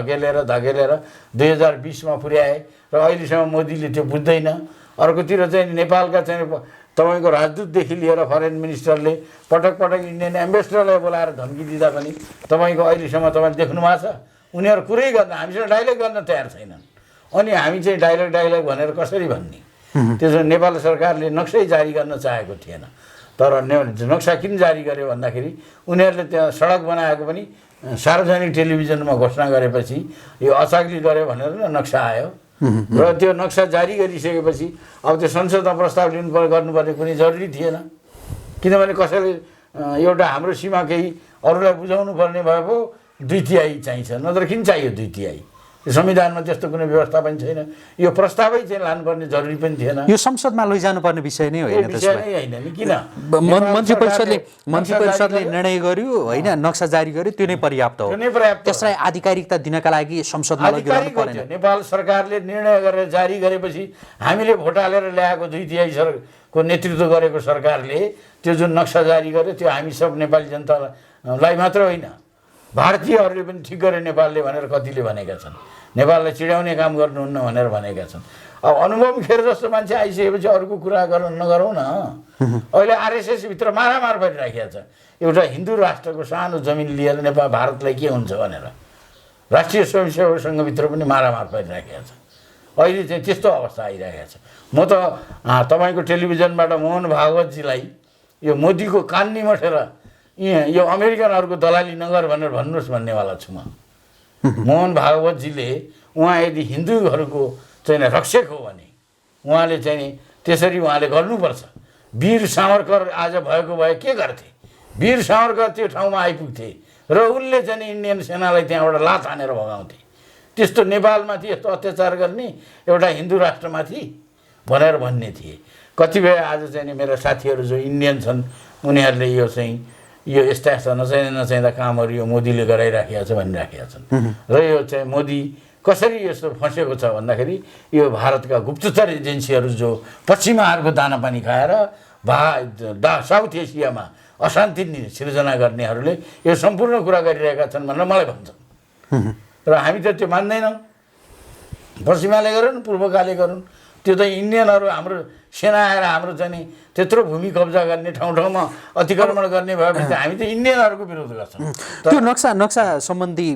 2020मा पुर्याए र अहिलेसम्म मोदीले त्यो बुझ्दैन। अर्कोतिर चाहिँ नेपालका चाहिँ तपाईँको राजदूतदेखि लिएर फरेन मिनिस्टरले पटक पटक इन्डियन एम्बेसडरलाई बोलाएर धम्की दिँदा पनि तपाईँको अहिलेसम्म तपाईँले देख्नु भएको छ उनीहरू कुरै गर्न, हामीसँग डाइलग गर्न तयार छैनन्। अनि हामी चाहिँ डाइलग भनेर कसरी भन्ने? त्यसो नेपाल सरकारले नक्सै जारी गर्न चाहेको थिएन। तर नक्सा किन जारी गर्यो भन्दाखेरि उनीहरूले त्यहाँ सडक बनाएको पनि सार्वजनिक टेलिभिजनमा घोषणा गरेपछि यो अचाग्ली गर्यो भनेर नक्सा आयो। र त्यो नक्सा जारी गरिसकेपछि अब त्यो संसदमा प्रस्ताव गर्नुपर्ने कुनै जरुरी थिएन। किनभने कसैले एउटा हाम्रो सीमा केही अरूलाई बुझाउनु पर्ने भए पो 2/3 चाहिन्छ, नत्र किन चाहियो 2/3? संविधानमा त्यस्तो कुनै व्यवस्था पनि छैन। यो प्रस्तावै चाहिँ लानुपर्ने जरुरी पनि थिएन। यो संसदमा लैजानुपर्ने विषय नै होइन, विषय नै होइन नि। किन मन्त्री परिषदले निर्णय गर्यो होइन, नक्सा जारी गर्यो, त्यो नै पर्याप्त हो। त्यसलाई आधिकारिकता दिनका लागि संसदमा लगिरहनु पर्दैन। नेपाल सरकारले निर्णय गरेर जारी गरेपछि हामीले भोट हालेर ल्याएको 2/3 को नेतृत्व गरेको सरकारले त्यो जुन नक्सा जारी गर्यो त्यो हामी सब नेपाली जनतालाई मात्र होइन, भारतीयहरूले पनि ठिक गरे नेपालले भनेर कतिले भनेका छन्। नेपाललाई चिडाउने काम गर्नुहुन्न भनेर भनेका छन्। अब अनुभव खेर जस्तो मान्छे आइसकेपछि अरूको कुरा नगरौँ न। अहिले आरएसएसभित्र मारामार परिराखेको छ। एउटा हिन्दू राष्ट्रको सानो जमिन लिएर नेपाल भारतलाई के हुन्छ भनेर राष्ट्रिय स्वयंसेवक सङ्घभित्र पनि मारामार परिराखेको छ। अहिले चाहिँ त्यस्तो अवस्था आइरहेको छ। म त तपाईँको टेलिभिजनबाट मोहन भागवतजीलाई यो मोदीको कान निमठेर यो अमेरिकनहरूको दलाली नगर भनेर भन्नुहोस् भन्नेवाला छु म। मोहन भागवतजीले उहाँ यदि हिन्दूहरूको चाहिँ रक्षक हो भने उहाँले चाहिँ त्यसरी उहाँले गर्नुपर्छ। वीर सावरकर आज भएको भए के गर्थे? वीर सावरकर त्यो ठाउँमा आइपुग्थे र उनले चाहिँ इन्डियन सेनालाई त्यहाँबाट लात हानेर भगाउँथे। त्यस्तो नेपालमाथि यस्तो अत्याचार गर्ने एउटा हिन्दू राष्ट्रमाथि भनेर भन्ने थिए। कतिपय आज चाहिँ मेरा साथीहरू जो इन्डियन छन् उनीहरूले यो चाहिँ यो यस्ता नचाहिँदा कामहरू यो मोदीले गराइराखेका छ भनिराखेका छन्। र यो चाहिँ मोदी कसरी यस्तो फँसेको छ भन्दाखेरि यो भारतका गुप्तचर एजेन्सीहरू जो पश्चिमाहरूको दानापानी खाएर साउथ एसियामा अशान्ति सिर्जना गर्नेहरूले यो सम्पूर्ण कुरा गरिरहेका छन् भनेर मलाई भन्छन्। र हामी त त्यो मान्दैनौँ। पश्चिमाले गरून् पूर्वकाले गरून्, त्यो त इन्डियनहरू हाम्रो सेना आएर हाम्रो चाहिँ नि त्यत्रो भूमि कब्जा गर्ने ठाउँ अतिक्रमण गर्ने भएपछि हामी त इन्डियनहरूको विरोध गर्छौँ। त्यो नक्सा सम्बन्धी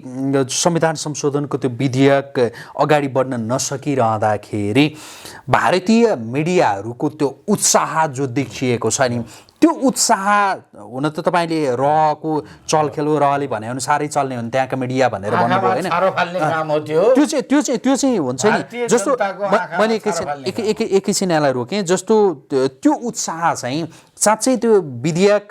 संविधान संशोधनको त्यो विधेयक अगाडि बढ्न नसकिरहँदाखेरि भारतीय मिडियाहरूको त्यो उत्साह जो देखिएको छ नि, त्यो उत्साह हुन त तपाईँले रहको चलखेल रहले भने अनुसारै चल्ने हो त्यहाँका मिडिया भनेर भन्नुभयो होइन। त्यो चाहिँ हुन्छ नि। जस्तो मैले एकैछिन यसलाई रोकेँ। जस्तो त्यो उत्साह चाहिँ साँच्चै त्यो विधेयक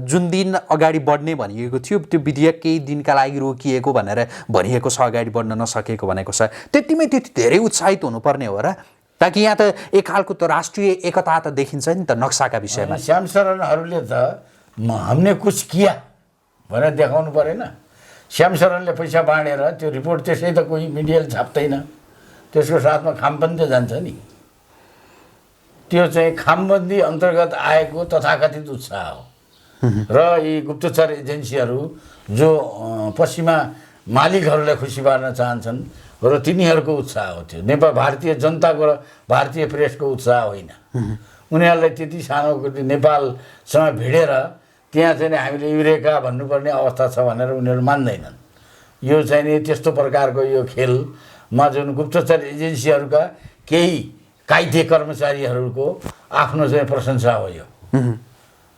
जुन दिन अगाडि बढ्ने भनिएको थियो त्यो विधेयक केही दिनका लागि रोकिएको भनेर भनिएको छ, अगाडि बढ्न नसकेको भनेको छ, त्यति धेरै उत्साहित हुनुपर्ने हो र? ताकि यहाँ त एक खालको त राष्ट्रिय एकता त देखिन्छ नि त नक्साका विषयमा। श्यामशरणहरूले त हमने कुछ किया भनेर देखाउनु परेन। श्यामशरणले पैसा बाँडेर त्यो रिपोर्ट त्यसै त कोही मिडियाले छाप्दैन, त्यसको साथमा खामबन्दी जान्छ नि। त्यो चाहिँ खामबन्दी अन्तर्गत आएको तथाकथित उत्साह हो। र यी गुप्तचर एजेन्सीहरू जो पश्चिमा मालिकहरूलाई खुसी पार्न चाहन्छन् र तिनीहरूको उत्साह हो त्यो। भारतीय जनताको र भारतीय प्रेसको उत्साह होइन। उनीहरूलाई त्यति सानो नेपालसँग भिडेर त्यहाँ चाहिँ हामीले युरेका भन्नुपर्ने अवस्था छ भनेर उनीहरू मान्दैनन्। यो चाहिँ नि त्यस्तो प्रकारको यो खेलमा जुन गुप्तचर एजेन्सीहरूका केही कायदे कर्मचारीहरूको आफ्नो चाहिँ प्रशंसा हो यो।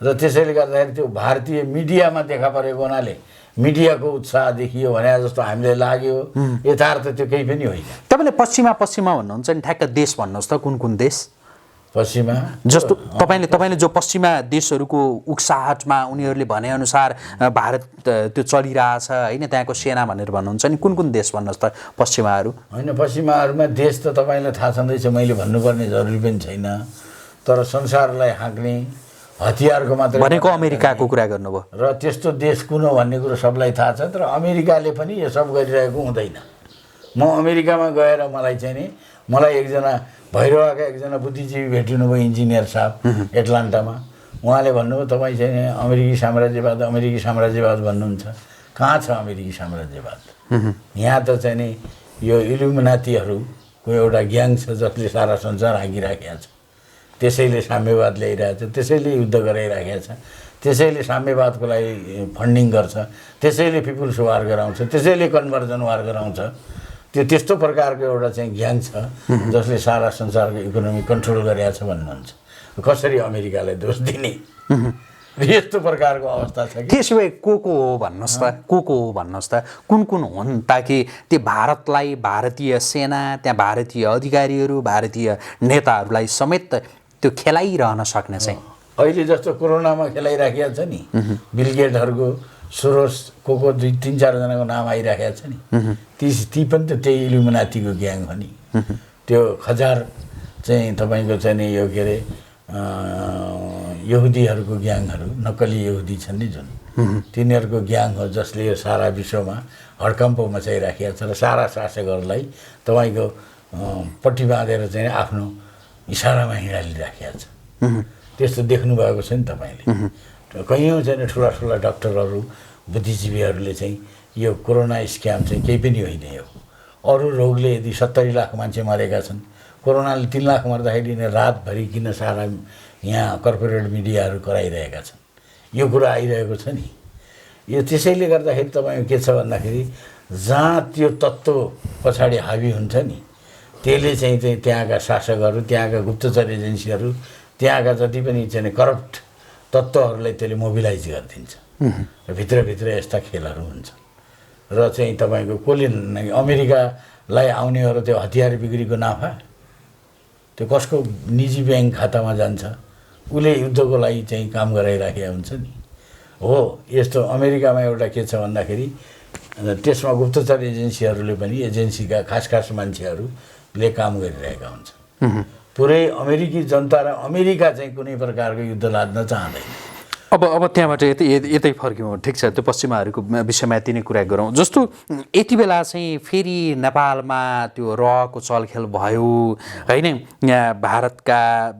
र त्यसैले गर्दाखेरि त्यो भारतीय मिडियामा देखा परेको हुनाले मिडियाको उत्साह देखियो भने जस्तो हामीलाई लाग्यो। यथार्थ त्यो केही पनि होइन। तपाईँले पश्चिमा भन्नुहुन्छ नि, ठ्याक्क देश भन्नुहोस् त, कुन कुन देश? पश्चिमा जस्तो तपाईँले जो पश्चिमा देशहरूको उक्साहटमा उनीहरूले भनेअनुसार भारत त्यो चलिरहेछ होइन, त्यहाँको सेना भनेर भन्नुहुन्छ नि, कुन कुन देश भन्नुहोस् त पश्चिमाहरू? होइन, पश्चिमाहरूमा देश त तपाईँलाई थाहा छँदैछ, मैले भन्नुपर्ने जरुरी पनि छैन। तर संसारलाई हाँक्ने हतियारको मात्रै भनेको अमेरिकाको कुरा गर्नुभयो। र त्यस्तो देश कुन हो भन्ने कुरो सबलाई थाहा छ। तर अमेरिकाले पनि यो सब गरिरहेको हुँदैन। म अमेरिकामा गएर मलाई एकजना भैरवाका एकजना बुद्धिजीवी भेटिनु भयो, इन्जिनियर साहब, एटलान्टामा। उहाँले भन्नुभयो तपाईँ चाहिँ अमेरिकी साम्राज्यवाद भन्नुहुन्छ। कहाँ छ अमेरिकी साम्राज्यवाद? यहाँ त चाहिँ नि यो इल्युमिनातीहरूको एउटा ग्याङ छ जसले सारा संसार हाँकिराखेको छ। त्यसैले साम्यवाद ल्याइरहेछ, त्यसैले युद्ध गराइराखेको छ, त्यसैले साम्यवादको लागि फन्डिङ गर्छ, त्यसैले पिपुल्स वार गराउँछ, त्यसैले कन्भर्जन वार गराउँछ। त्यो त्यस्तो प्रकारको एउटा चाहिँ ग्याङ छ जसले सारा संसारको इकोनोमी कन्ट्रोल गरिरहेछ भन्नुहुन्छ। कसरी अमेरिकालाई दोष दिने? यस्तो प्रकारको अवस्था छ कि। त्यसो भए को हो भन्नुहोस् त, को हो भन्नुहोस् त, कुन कुन हुन्, ताकि त्यो भारतलाई, भारतीय सेना, त्यहाँ भारतीय अधिकारीहरू, भारतीय नेताहरूलाई समेत त्यो खेलाइरहन सक्ने चाहिँ? अहिले जस्तो कोरोनामा खेलाइराखेको छ नि, बिल गेट्सहरूको, सोरोस को 2-3-4 जनाको नाम आइराखेको छ नि, ती पनि त त्यही इल्युमिनातीको ग्याङ हो नि। त्यो खजार चाहिँ तपाईँको चाहिँ नि यो के अरे यहुदीहरूको ग्याङहरू, नक्कली यहुदी छन् नि जुन, तिनीहरूको ग्याङ हो जसले यो सारा विश्वमा हड्कम्प मचाइराखेको छ र सारा शासकहरूलाई तपाईँको पट्टी बाँधेर चाहिँ आफ्नो इसारामा हिँडालिराखेको छ। त्यस्तो देख्नुभएको छ नि तपाईँले। कैयौँ चाहिँ ठुला डाक्टरहरू, बुद्धिजीवीहरूले चाहिँ यो कोरोना स्क्याम चाहिँ केही पनि होइन। यो अरू रोगले यदि 70 लाख मान्छे मरेका छन्, कोरोनाले 3 लाख मर्दाखेरि नै रातभरि किन सारा यहाँ कर्पोरेट मिडियाहरू कराइरहेका छन्। यो कुरा आइरहेको छ नि। यो त्यसैले गर्दाखेरि तपाईँको के छ भन्दाखेरि जहाँ त्यो तत्त्व पछाडि हावी हुन्छ नि, त्यसले चाहिँ त्यहाँका शासकहरू, त्यहाँका गुप्तचर एजेन्सीहरू, त्यहाँका जति पनि चाहिँ करप्ट तत्त्वहरूलाई त्यसले मोबिलाइज गरिदिन्छ। भित्रभित्र यस्ता खेलहरू हुन्छ। र चाहिँ तपाईँको कसले अमेरिकालाई आउनेहरू त्यो हतियार बिक्रीको नाफा त्यो कसको निजी ब्याङ्क खातामा जान्छ? उसले युद्धको लागि चाहिँ काम गराइराखेका हुन्छ नि। हो, यस्तो अमेरिकामा एउटा के छ भन्दाखेरि त्यसमा गुप्तचर एजेन्सीहरूले पनि, एजेन्सीका खास मान्छेहरूले काम गरिरहेका हुन्छन्। पुरै अमेरिकी जनता र अमेरिका चाहिँ कुनै प्रकारको युद्ध लाद्न चाहँदैन। अब त्यहाँबाट यतै फर्क्यौँ। ठिक छ, त्यो पश्चिमाहरूको विषयमा यति नै कुरा गरौँ। जस्तो यति बेला चाहिँ फेरि नेपालमा त्यो रहको चलखेल भयो होइन। यहाँ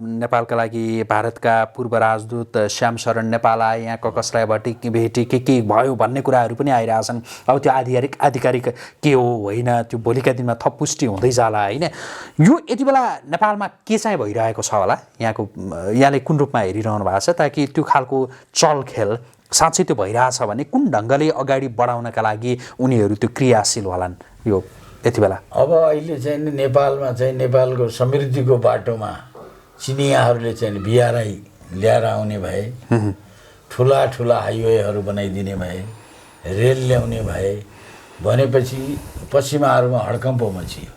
नेपालका लागि भारतका पूर्व राजदूत श्याम शरण नेपाल आए, यहाँ कसलाई भेटी के भयो भन्ने कुराहरू पनि आइरहेछन्। अब त्यो आधिकारिक के हो होइन, त्यो भोलिका दिनमा थप पुष्टि हुँदै जाला होइन। यो यति बेला नेपालमा के चाहिँ भइरहेको छ होला? यहाँले कुन रूपमा हेरिरहनु भएको छ, ताकि त्यो खालको चलखेल साँच्चै त्यो भइरहेछ भने कुन ढङ्गले अगाडि बढाउनका लागि उनीहरू त्यो क्रियाशील होलान् यो यति बेला? अब अहिले चाहिँ नेपालमा चाहिँ नेपालको समृद्धिको बाटोमा चिनियाहरूले चाहिँ बिआरआई ल्याएर आउने भए, ठुला हाइवेहरू बनाइदिने भए, रेल ल्याउने भए भनेपछि पश्चिमाहरूमा हड्कम्प मचियो।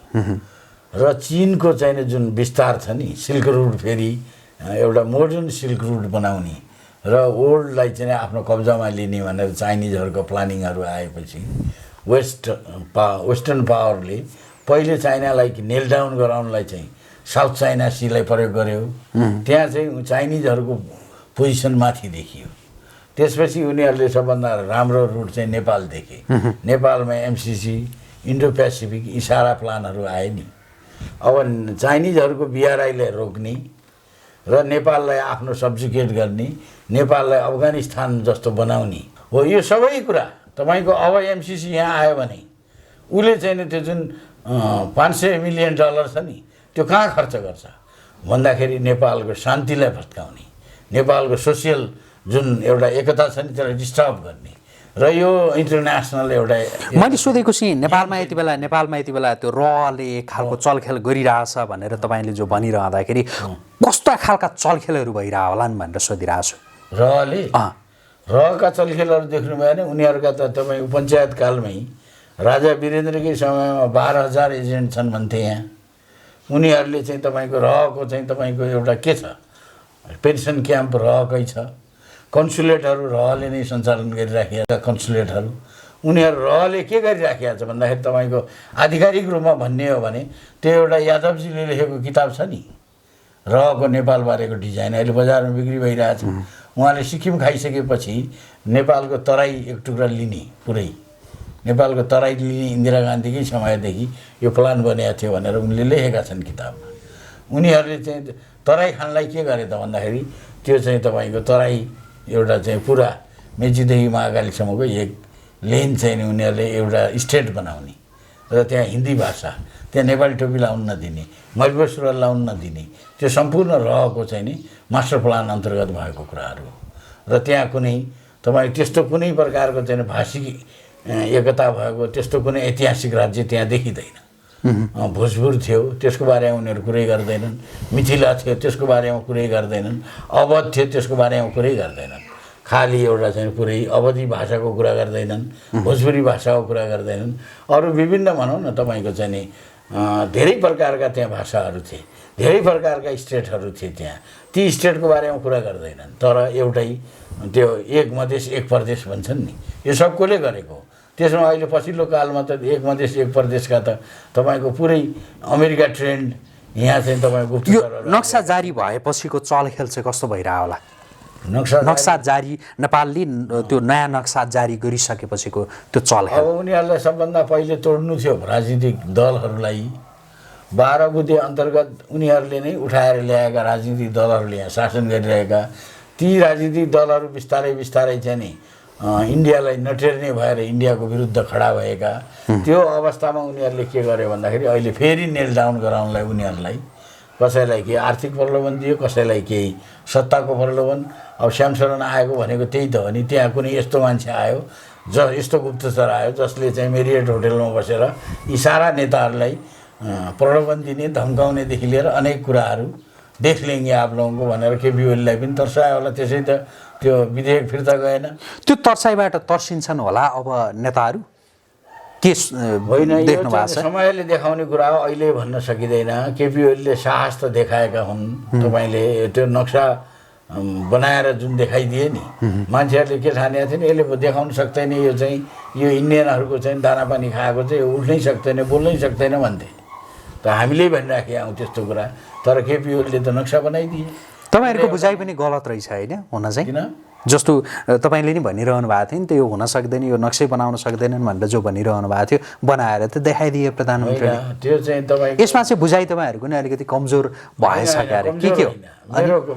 र चिनको चाहिँ जुन विस्तार छ नि, सिल्क रुट, फेरि एउटा मोडर्न सिल्क रुट बनाउने र वर्ल्डलाई चाहिँ आफ्नो कब्जामा लिने भनेर चाइनिजहरूको प्लानिङहरू आएपछि वेस्टर्न पावरले पहिले चाइनालाई नेल डाउन गराउनलाई चाहिँ साउथ चाइना सीलाई प्रयोग गर्यो। त्यहाँ चाहिँ चाइनिजहरूको पोजिसन माथि देखियो। त्यसपछि उनीहरूले सबभन्दा राम्रो रुट चाहिँ नेपाल देखे। नेपालमा एमसिसी, इन्डो पेसिफिक यी सारा प्लानहरू आए नि। अब चाइनिजहरूको बिआरआईलाई रोक्ने र नेपाललाई आफ्नो सब्जुकेट गर्ने नेपाललाई अफगानिस्तान जस्तो बनाउने हो। यो सबै कुरा तपाईँको अब एमसिसी यहाँ आयो भने उसले चाहिँ नि त्यो जुन $500 मिलियन छ नि त्यो कहाँ खर्च गर्छ भन्दाखेरि नेपालको शान्तिलाई भत्काउने, नेपालको सोसियल जुन एउटा एकता छ नि त्यसलाई डिस्टर्ब गर्ने र यो इन्टरनेसनल एउटा मैले सोधेको चाहिँ नेपालमा यति बेला त्यो रले एक खालको चलखेल गरिरहेछ भनेर तपाईँले जो भनिरहँदाखेरि कस्ता खालका चलखेलहरू भइरह होलान् भनेर सोधिरहेको छु। रका चलखेलहरू देख्नुभयो भने उनीहरूका त तपाईँको पञ्चायत कालमै राजा वीरेन्द्रकै समयमा 12,000 एजेन्ट छन् भन्थे यहाँ। उनीहरूले चाहिँ तपाईँको रहको चाहिँ तपाईँको एउटा के छ पेन्सन क्याम्प रहकै छ, कन्सुलेटहरू रहले नै सञ्चालन गरिराखेका छ। कन्सुलेटहरू उनीहरू रहले के गरिराखेका छ भन्दाखेरि तपाईँको आधिकारिक रूपमा भन्ने हो भने त्यो एउटा यादवजीले लेखेको किताब छ नि रहको नेपालबारेको डिजाइन, अहिले बजारमा बिक्री भइरहेछ। उहाँले सिक्किम खाइसकेपछि नेपालको तराई एक टुक्रा लिने, पुरै नेपालको तराई लिने इन्दिरा गान्धीकै समयदेखि यो प्लान बनेको थियो भनेर उनले लेखेका छन् किताबमा। उनीहरूले चाहिँ तराई खानलाई के गरे त भन्दाखेरि त्यो चाहिँ तपाईँको तराई एउटा चाहिँ पुरा मेचीदेखि महाकालीसम्मको एक लेन चाहिँ नि उनीहरूले एउटा स्टेट बनाउने र त्यहाँ हिन्दी भाषा, त्यहाँ नेपाली टोपी लाउन नदिने, मजबुत सुरुवाल लाउन नदिने, त्यो सम्पूर्ण रहको चाहिँ नि मास्टर प्लान अन्तर्गत भएको कुराहरू हो। र त्यहाँ कुनै तपाईँ त्यस्तो कुनै प्रकारको चाहिँ भाषिक एकता भएको त्यस्तो कुनै ऐतिहासिक राज्य त्यहाँ देखिँदैन। भोजपुर थियो त्यसको बारेमा उनीहरू कुरै गर्दैनन्, मिथिला थियो त्यसको बारेमा कुरै गर्दैनन्, अवध थियो त्यसको बारेमा कुरै गर्दैनन्। खालि एउटा चाहिँ पुरै अवधी भाषाको कुरा गर्दैनन्, भोजपुरी भाषाको कुरा गर्दैनन्। अरू विभिन्न भनौँ न तपाईँको चाहिँ नि धेरै प्रकारका त्यहाँ भाषाहरू थिए, धेरै प्रकारका स्टेटहरू थिए त्यहाँ, ती स्टेटको बारेमा कुरा गर्दैनन्। तर एउटै त्यो एक मधेस एक प्रदेश भन्छन् नि, यो सब कसले गरेको? त्यसमा अहिले पछिल्लो कालमा त एक मधेस एक प्रदेशका त तपाईँको पुरै अमेरिका ट्रेन्ड यहाँ चाहिँ तपाईँको यो नक्सा जारी भएपछिको चलखेल चाहिँ कस्तो भइरह होला? नक्सा जारी नेपालले त्यो नयाँ नक्सा जारी गरिसकेपछिको त्यो चलखेल अब उनीहरूलाई सबभन्दा पहिले तोड्नु थियो राजनीतिक दलहरूलाई। 12 बुँदे अन्तर्गत उनीहरूले नै उठाएर ल्याएका राजनीतिक दलहरूले यहाँ शासन गरिरहेका ती राजनीतिक दलहरू बिस्तारै बिस्तारै चाहिँ नि इन्डियालाई नटेर्ने भएर इन्डियाको विरुद्ध खडा भएका। त्यो अवस्थामा उनीहरूले के गर्यो भन्दाखेरि अहिले फेरि नेल डाउन गराउनलाई उनीहरूलाई कसैलाई केही आर्थिक प्रलोभन दियो, कसैलाई केही सत्ताको प्रलोभन। अब श्यामशरण आएको भनेको त्यही त हो नि, त्यहाँ कुनै यस्तो मान्छे आयो यस्तो गुप्तचर आयो जसले चाहिँ मेरियट होटेलमा बसेर यी सारा नेताहरूलाई प्रलोभन दिने धम्काउनेदेखि लिएर अनेक कुराहरू देख लेंगे आप लोगों को भनेर केपी ओलीलाई पनि तर्सायो होला। त्यसै त त्यो विधेयक फिर्ता गएन। त्यो तर्साइबाट तर्सिन्छन् होला अब नेताहरू के होइन, यो समयले देखाउने कुरा हो, अहिले भन्न सकिँदैन। केपी ओलीले साहस त देखाएका हुन्। तपाईँले त्यो नक्सा बनाएर जुन देखाइदिए नि मान्छेहरूले के ठानेको थियो नि यसले देखाउन सक्दैन, यो चाहिँ यो इन्डियनहरूको चाहिँ दानापानी खाएको चाहिँ उठ्नै सक्दैन बोल्नै सक्दैन भन्थे। त हामीले भनिराखेका हौँ त्यस्तो कुरा, तर केपी ओलीले त नक्सा बनाइदिए। तपाईँहरूको बुझाइ पनि गलत रहेछ होइन हुन चाहिँ? किन जस्तो तपाईँले नि भनिरहनु भएको थियो नि त्यो हुन सक्दैन, यो नक्सै बनाउन सक्दैनन् भनेर जो भनिरहनु भएको थियो बनाएर त देखाइदिए प्रधानमन्त्रीले। त्यो चाहिँ तपाईँ यसमा चाहिँ बुझाइ तपाईँहरूको नि अलिकति कमजोर भएछ क्यारे के हो?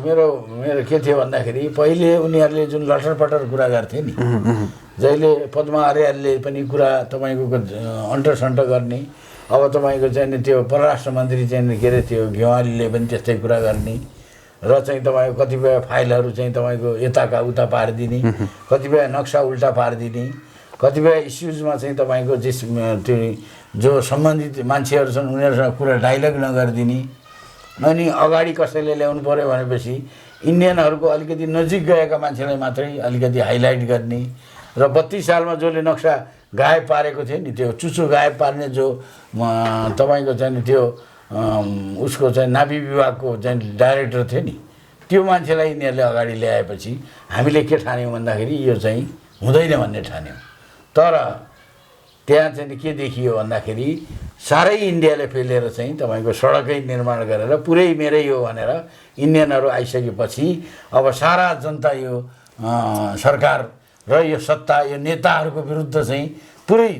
मेरो के थियो भन्दाखेरि पहिले उनीहरूले जुन लटरपटर कुरा गर्थे नि, जहिले पद्मा आर्यालले पनि कुरा तपाईँको अन्टरसन्ट गर्ने, अब तपाईँको चाहिँ त्यो परराष्ट्र मन्त्री चाहिँ के अरे त्यो घेवालीले पनि त्यस्तै कुरा गर्ने र चाहिँ तपाईँको कतिपय फाइलहरू चाहिँ तपाईँको यताका उता पारिदिने, कतिपय नक्सा उल्टा पारिदिने, कतिपय इस्युजमा चाहिँ तपाईँको त्यो जो सम्बन्धित मान्छेहरू छन् उनीहरूसँग कुरा डाइलग नगरिदिने। अनि अगाडि कसैले ल्याउनु पऱ्यो भनेपछि इन्डियनहरूको अलिकति नजिक गएका मान्छेलाई मात्रै अलिकति हाइलाइट गर्ने र 32 सालमा जसले नक्सा गायब पारेको थियो नि त्यो चुचो गायब पार्ने जो तपाईँको चाहिँ त्यो उसको चाहिँ नाभी विभागको चाहिँ डाइरेक्टर थियो नि त्यो मान्छेलाई यिनीहरूले अगाडि ल्याएपछि हामीले के ठान्यौँ भन्दाखेरि यो चाहिँ हुँदैन भन्ने ठान्यौँ। तर त्यहाँ चाहिँ के देखियो भन्दाखेरि सारै इन्डियाले फेलेर चाहिँ तपाईँको सडकै निर्माण गरेर पुरै मेरै हो भनेर इन्डियनहरू आइसकेपछि अब सारा जनता यो सरकार र यो सत्ता यो नेताहरूको विरुद्ध चाहिँ पुरै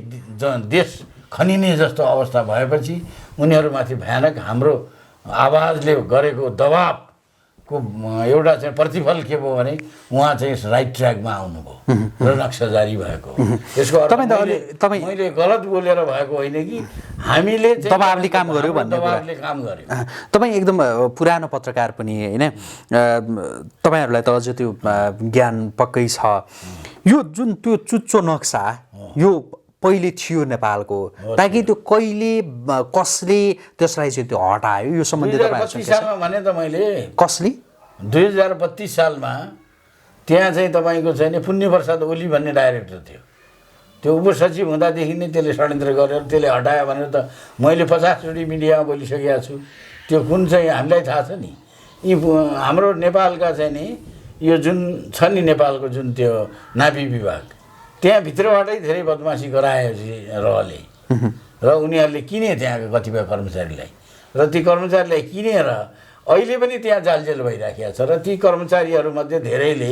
देश खनिने जस्तो अवस्था भएपछि उनीहरूमाथि भयानक हाम्रो आवाजले गरेको दबाब एउटा चाहिँ प्रतिफल के भयो भने उहाँ चाहिँ राइट ट्र्याकमा आउनुभयो र नक्सा जारी भएको यसको अर्थ मैले गलत बोलेर भएको होइन कि हामीले दबावले काम गर्यो भन्ने दबावले काम गर्यो। तपाईँ एकदम पुरानो पत्रकार पनि होइन, तपाईँहरूलाई त अझ त्यो ज्ञान पक्कै छ। यो जुन त्यो चुच्चो नक्सा यो पहिले थियो नेपालको, ताकि त्यो कहिले कसले त्यसलाई चाहिँ त्यो हटायो यो सम्बन्धी 2032 सालमा भने त मैले कसले 2032 सालमा त्यहाँ चाहिँ तपाईँको चाहिँ नि पुण्य प्रसाद ओली भन्ने डाइरेक्टर थियो, त्यो उपसचिव हुँदादेखि नै त्यसले षड्यन्त्र गरेर त्यसले हटायो भनेर त मैले 50 चोटि मिडियामा बोलिसकेको छु। त्यो कुन चाहिँ हामीलाई थाहा छ नि, यी हाम्रो नेपालका चाहिँ नि यो जुन छ नि नेपालको जुन त्यो नापी विभाग त्यहाँ भित्रबाटै धेरै बदमासी गरायो रहले र उनीहरूले किने त्यहाँका कतिपय कर्मचारीलाई र ती कर्मचारीलाई किनेर अहिले पनि त्यहाँ जालजेल भइराखेको छ र ती कर्मचारीहरूमध्ये धेरैले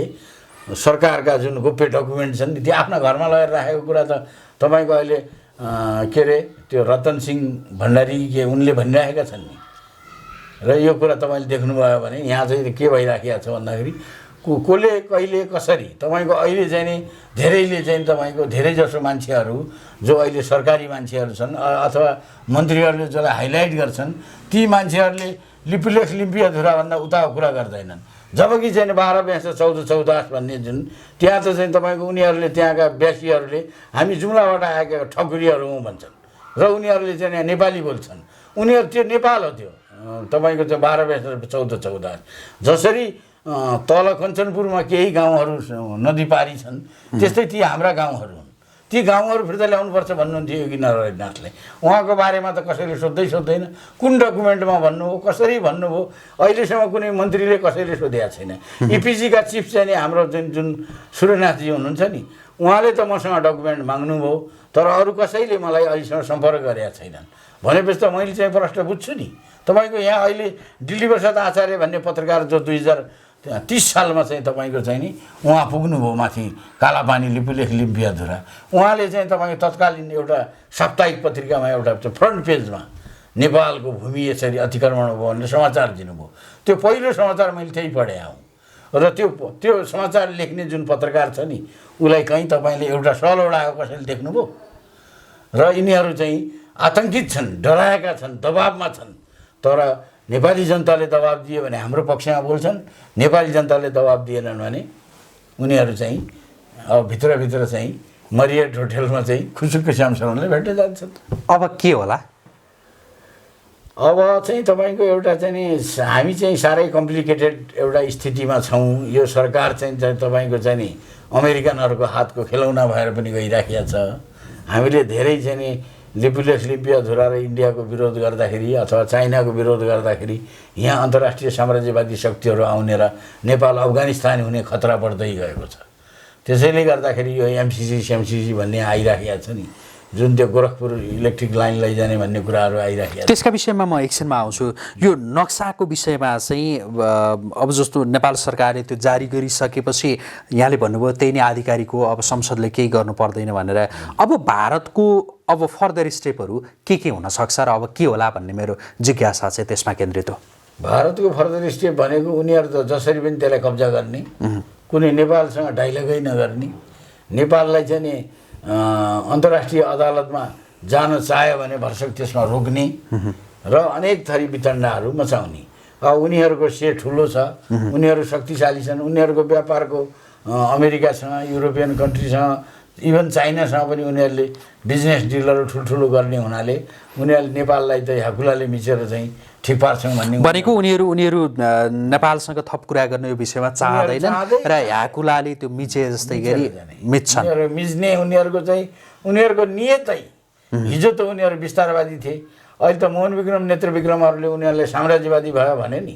सरकारका जुन गोप्य डकुमेन्ट छन् नि त्यो आफ्ना घरमा लगेर राखेको कुरा त तपाईँको अहिले के अरे त्यो रतन सिंह भण्डारी के उनले भनिराखेका छन् नि। र यो कुरा तपाईँले देख्नुभयो भने यहाँ चाहिँ के भइराखेको छ भन्दाखेरि कसले कहिले कसरी तपाईँको अहिले चाहिँ नि धेरैले चाहिँ तपाईँको धेरै जसो मान्छेहरू जो अहिले सरकारी मान्छेहरू छन् अथवा मन्त्रीहरूले जसलाई हाइलाइट गर्छन् ती मान्छेहरूले लिपिलेख लिम्पी अधुराभन्दा उताको कुरा गर्दैनन्। जबकि चाहिँ 12 बेस 14 14 भन्ने जुन त्यहाँ त चाहिँ तपाईँको उनीहरूले त्यहाँका व्यासीहरूले हामी जुम्लाबाट आएका ठकुरीहरू हौँ भन्छन् र उनीहरूले चाहिँ नेपाली बोल्छन्। उनीहरू त्यो नेपाल हो, त्यो तपाईँको चाहिँ 12 बेस 14 14 जसरी तल कञ्चनपुरमा केही गाउँहरू नदी पारी छन् त्यस्तै ती हाम्रा गाउँहरू हुन्। ती गाउँहरू फिर्ता ल्याउनुपर्छ भन्नुहुन्थ्यो योगी नारायणनाथले। उहाँको बारेमा त कसैले सोध्दैन, कुन डकुमेन्टमा भन्नुभयो, कसरी भन्नुभयो, अहिलेसम्म कुनै मन्त्रीले कसैले सोधेको छैन। इपिजीका चिफ चाहिँ नि हाम्रो जुन सूर्यनाथजी हुनुहुन्छ नि उहाँले त मसँग डकुमेन्ट माग्नुभयो, तर अरू कसैले मलाई अहिलेसम्म सम्पर्क गरेका छैनन्। भनेपछि त मैले चाहिँ प्रश्न बुझ्छु नि। तपाईँको यहाँ अहिले दिल्ली प्रसाद आचार्य भन्ने पत्रकार जो 2030 सालमा चाहिँ तपाईँको चाहिँ नि उहाँ पुग्नुभयो माथि कालापानी लिपुलेख लिम्पी अधुरा, उहाँले चाहिँ तपाईँको तत्कालीन एउटा साप्ताहिक पत्रिकामा एउटा फ्रन्ट पेजमा नेपालको भूमि यसरी अतिक्रमण भयो भनेर समाचार दिनुभयो। त्यो पहिलो समाचार मैले त्यही पढे आउँ र त्यो समाचार लेख्ने जुन पत्रकार छ नि उसलाई कहीँ तपाईँले एउटा सल उडाएको कसैले देख्नुभयो? र यिनीहरू चाहिँ आतङ्कित छन्, डराएका छन्, दबाबमा छन्। तर नेपाली जनताले दबाब दियो भने हाम्रो पक्षमा बोल्छन्, नेपाली जनताले दबाब दिएनन् भने उनीहरू चाहिँ अब भित्रभित्र चाहिँ मरियट होटेलमा चाहिँ खुसुक्क श्यामशरणले भेट्दै जान्छन्। अब के होला? अब चाहिँ तपाईँको एउटा चाहिँ नि हामी चाहिँ साह्रै कम्प्लिकेटेड एउटा स्थितिमा छौँ। यो सरकार चाहिँ तपाईँको चाहिँ नि अमेरिकनहरूको हातको खेलौना भएर पनि गइराखेको छ। हामीले धेरै चाहिँ नि लिपुलेख लिपि अधुरा र इन्डियाको विरोध गर्दाखेरि अथवा चाइनाको विरोध गर्दाखेरि यहाँ अन्तर्राष्ट्रिय साम्राज्यवादी शक्तिहरू आउने र नेपाल अफगानिस्तान हुने खतरा बढ्दै गएको छ। त्यसैले गर्दाखेरि यो एमसिसी भन्ने आइराखेको छ नि, जुन त्यो गोरखपुर इलेक्ट्रिक लाइन लैजाने भन्ने कुराहरू आइराखेको छ। त्यसका विषयमा म एकछिनमा आउँछु। यो नक्साको विषयमा चाहिँ अब जस्तो नेपाल सरकारले त्यो जारी गरिसकेपछि यहाँले भन्नुभयो त्यही नै आधिकारिक हो, अब संसदले केही गर्नु पर्दैन भनेर। अब भारतको अब फर्दर स्टेपहरू के हुन सक्छ र अब के होला भन्ने मेरो जिज्ञासा चाहिँ त्यसमा केन्द्रित हो। भारतको फर्दर स्टेप भनेको उनीहरू त जसरी पनि त्यसलाई कब्जा गर्ने, कुनै नेपालसँग डाइलगै नगर्ने, नेपाललाई चाहिँ नि अन्तर्राष्ट्रिय अदालतमा जान चाह्यो भने भरसक त्यसमा रोक्ने र अनेक थरी वितण्डाहरू मचाउने। अब उनीहरूको से ठुलो छ, उनीहरू शक्तिशाली छन्, उनीहरूको व्यापारको अमेरिकासँग, युरोपियन कन्ट्रीसँग, इभन चाइनासँग पनि उनीहरूले बिजनेस डिलहरू ठुल्ठुलो गर्ने हुनाले उनीहरूले नेपाललाई त ह्याकुलाले मिचेर चाहिँ ठिक पार्छन् भन्ने भनेको उनीहरू नेपालसँग थप कुरा गर्ने यो विषयमा चाहँदैनन् र ह्याकुलाले त्यो मिचे जस्तै गरी मिच्छन्। उनीहरू मिच्ने उनीहरूको नियतै हिजो त उनीहरू विस्तारवादी थिए, अहिले त मोहन विक्रम नेत्र विक्रमहरूले उनीहरूलाई साम्राज्यवादी भयो भने नि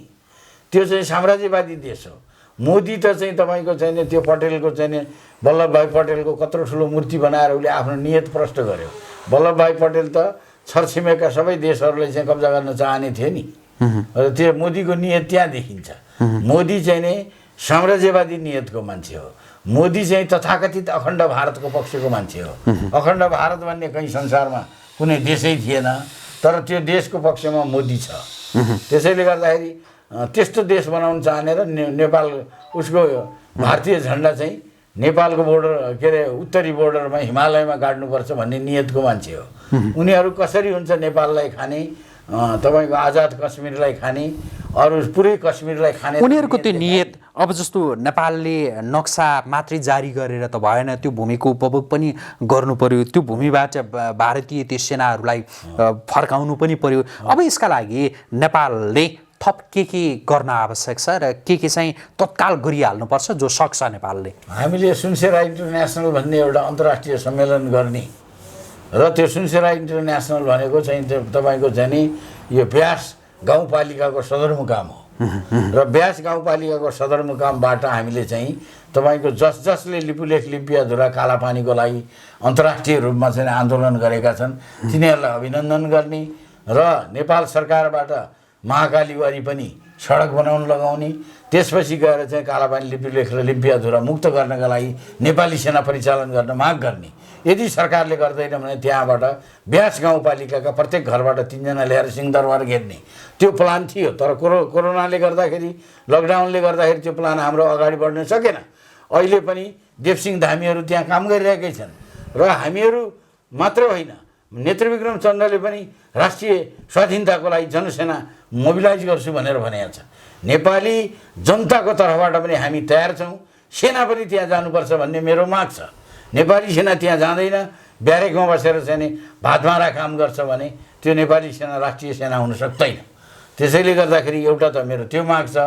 त्यो चाहिँ साम्राज्यवादी देश हो। मोदी त चाहिँ तपाईँको चाहिँ त्यो पटेलको चाहिँ वल्लभभाइ पटेलको कत्रो ठुलो मूर्ति बनाएर उसले आफ्नो नियत प्रष्ट गर्यो। वल्लभभाइ पटेल त छरछिमेका सबै देशहरूलाई चाहिँ कब्जा गर्न चाहने थिए नि, र त्यो मोदीको नियत त्यहाँ देखिन्छ। मोदी चाहिँ नै साम्राज्यवादी नियतको मान्छे हो। मोदी चाहिँ तथाकथित अखण्ड भारतको पक्षको मान्छे हो। अखण्ड भारत भन्ने कहीँ संसारमा कुनै देशै थिएन, तर त्यो देशको पक्षमा मोदी छ। त्यसैले गर्दाखेरि त्यस्तो देश बनाउन चाहने र नेपाल उसको भारतीय झन्डा चाहिँ नेपालको बोर्डर के अरे उत्तरी बोर्डरमा हिमालयमा गाड्नुपर्छ भन्ने नियतको मान्छे हो। उनीहरू कसरी हुन्छ नेपाललाई खाने, तपाईँको आजाद कश्मीरलाई खाने, अरू पुरै कश्मीरलाई खाने, उनीहरूको त्यो नियत अब जस्तो नेपालले नक्सा मात्रै जारी गरेर त भएन, त्यो भूमिको उपभोग पनि गर्नु पर्यो, त्यो भूमिबाट भारतीय त्यो सेनाहरूलाई फर्काउनु पनि पर्यो। अब यसका लागि नेपालले थप के गर्न आवश्यक छ र के चाहिँ तत्काल गरिहाल्नुपर्छ जो सक्छ नेपालले? हामीले सुनसेरा इन्टरनेसनल भन्ने एउटा अन्तर्राष्ट्रिय सम्मेलन गर्ने र त्यो सुनसेरा इन्टरनेसनल भनेको चाहिँ तपाईँको चाहिँ नि यो ब्यास गाउँपालिकाको सदरमुकाम हो र ब्यास गाउँपालिकाको सदरमुकामबाट हामीले चाहिँ तपाईँको जसले लिपुलेख लिम्पियाधुरा कालापानीको लागि अन्तर्राष्ट्रिय रूपमा चाहिँ आन्दोलन गरेका छन् तिनीहरूलाई अभिनन्दन गर्ने र नेपाल सरकारबाट महाकालीवारी पनि सडक बनाउन लगाउने, त्यसपछि गएर चाहिँ कालापानी लिपुलेख र लिम्पियाधुरा मुक्त गर्नका लागि नेपाली सेना परिचालन गर्न माग गर्ने। यदि सरकारले गर्दैन भने त्यहाँबाट ब्यास गाउँपालिकाका प्रत्येक घरबाट 3 जना ल्याएर सिंहदरबार घेर्ने त्यो प्लान थियो। तर कोरोनाले गर्दाखेरि, लकडाउनले गर्दाखेरि त्यो प्लान हाम्रो अगाडि बढ्न सकेन। अहिले पनि देवसिंह धामीहरू त्यहाँ काम गरिरहेकै छन् र हामीहरू मात्र होइन, नेत्रविक्रम चन्द्रले पनि राष्ट्रिय स्वाधीनताको लागि जनसेना मोबिलाइज गर्छु भनेर भनेको छ। नेपाली जनताको तर्फबाट पनि हामी तयार छौँ, सेना पनि त्यहाँ जानुपर्छ भन्ने मेरो माग छ। नेपाली सेना त्यहाँ जाँदैन, ब्यारेकमा बसेर चाहिँ भातमारा काम गर्छ भने त्यो नेपाली सेना राष्ट्रिय सेना हुन सक्दैन। त्यसैले गर्दाखेरि एउटा त मेरो त्यो माग छ।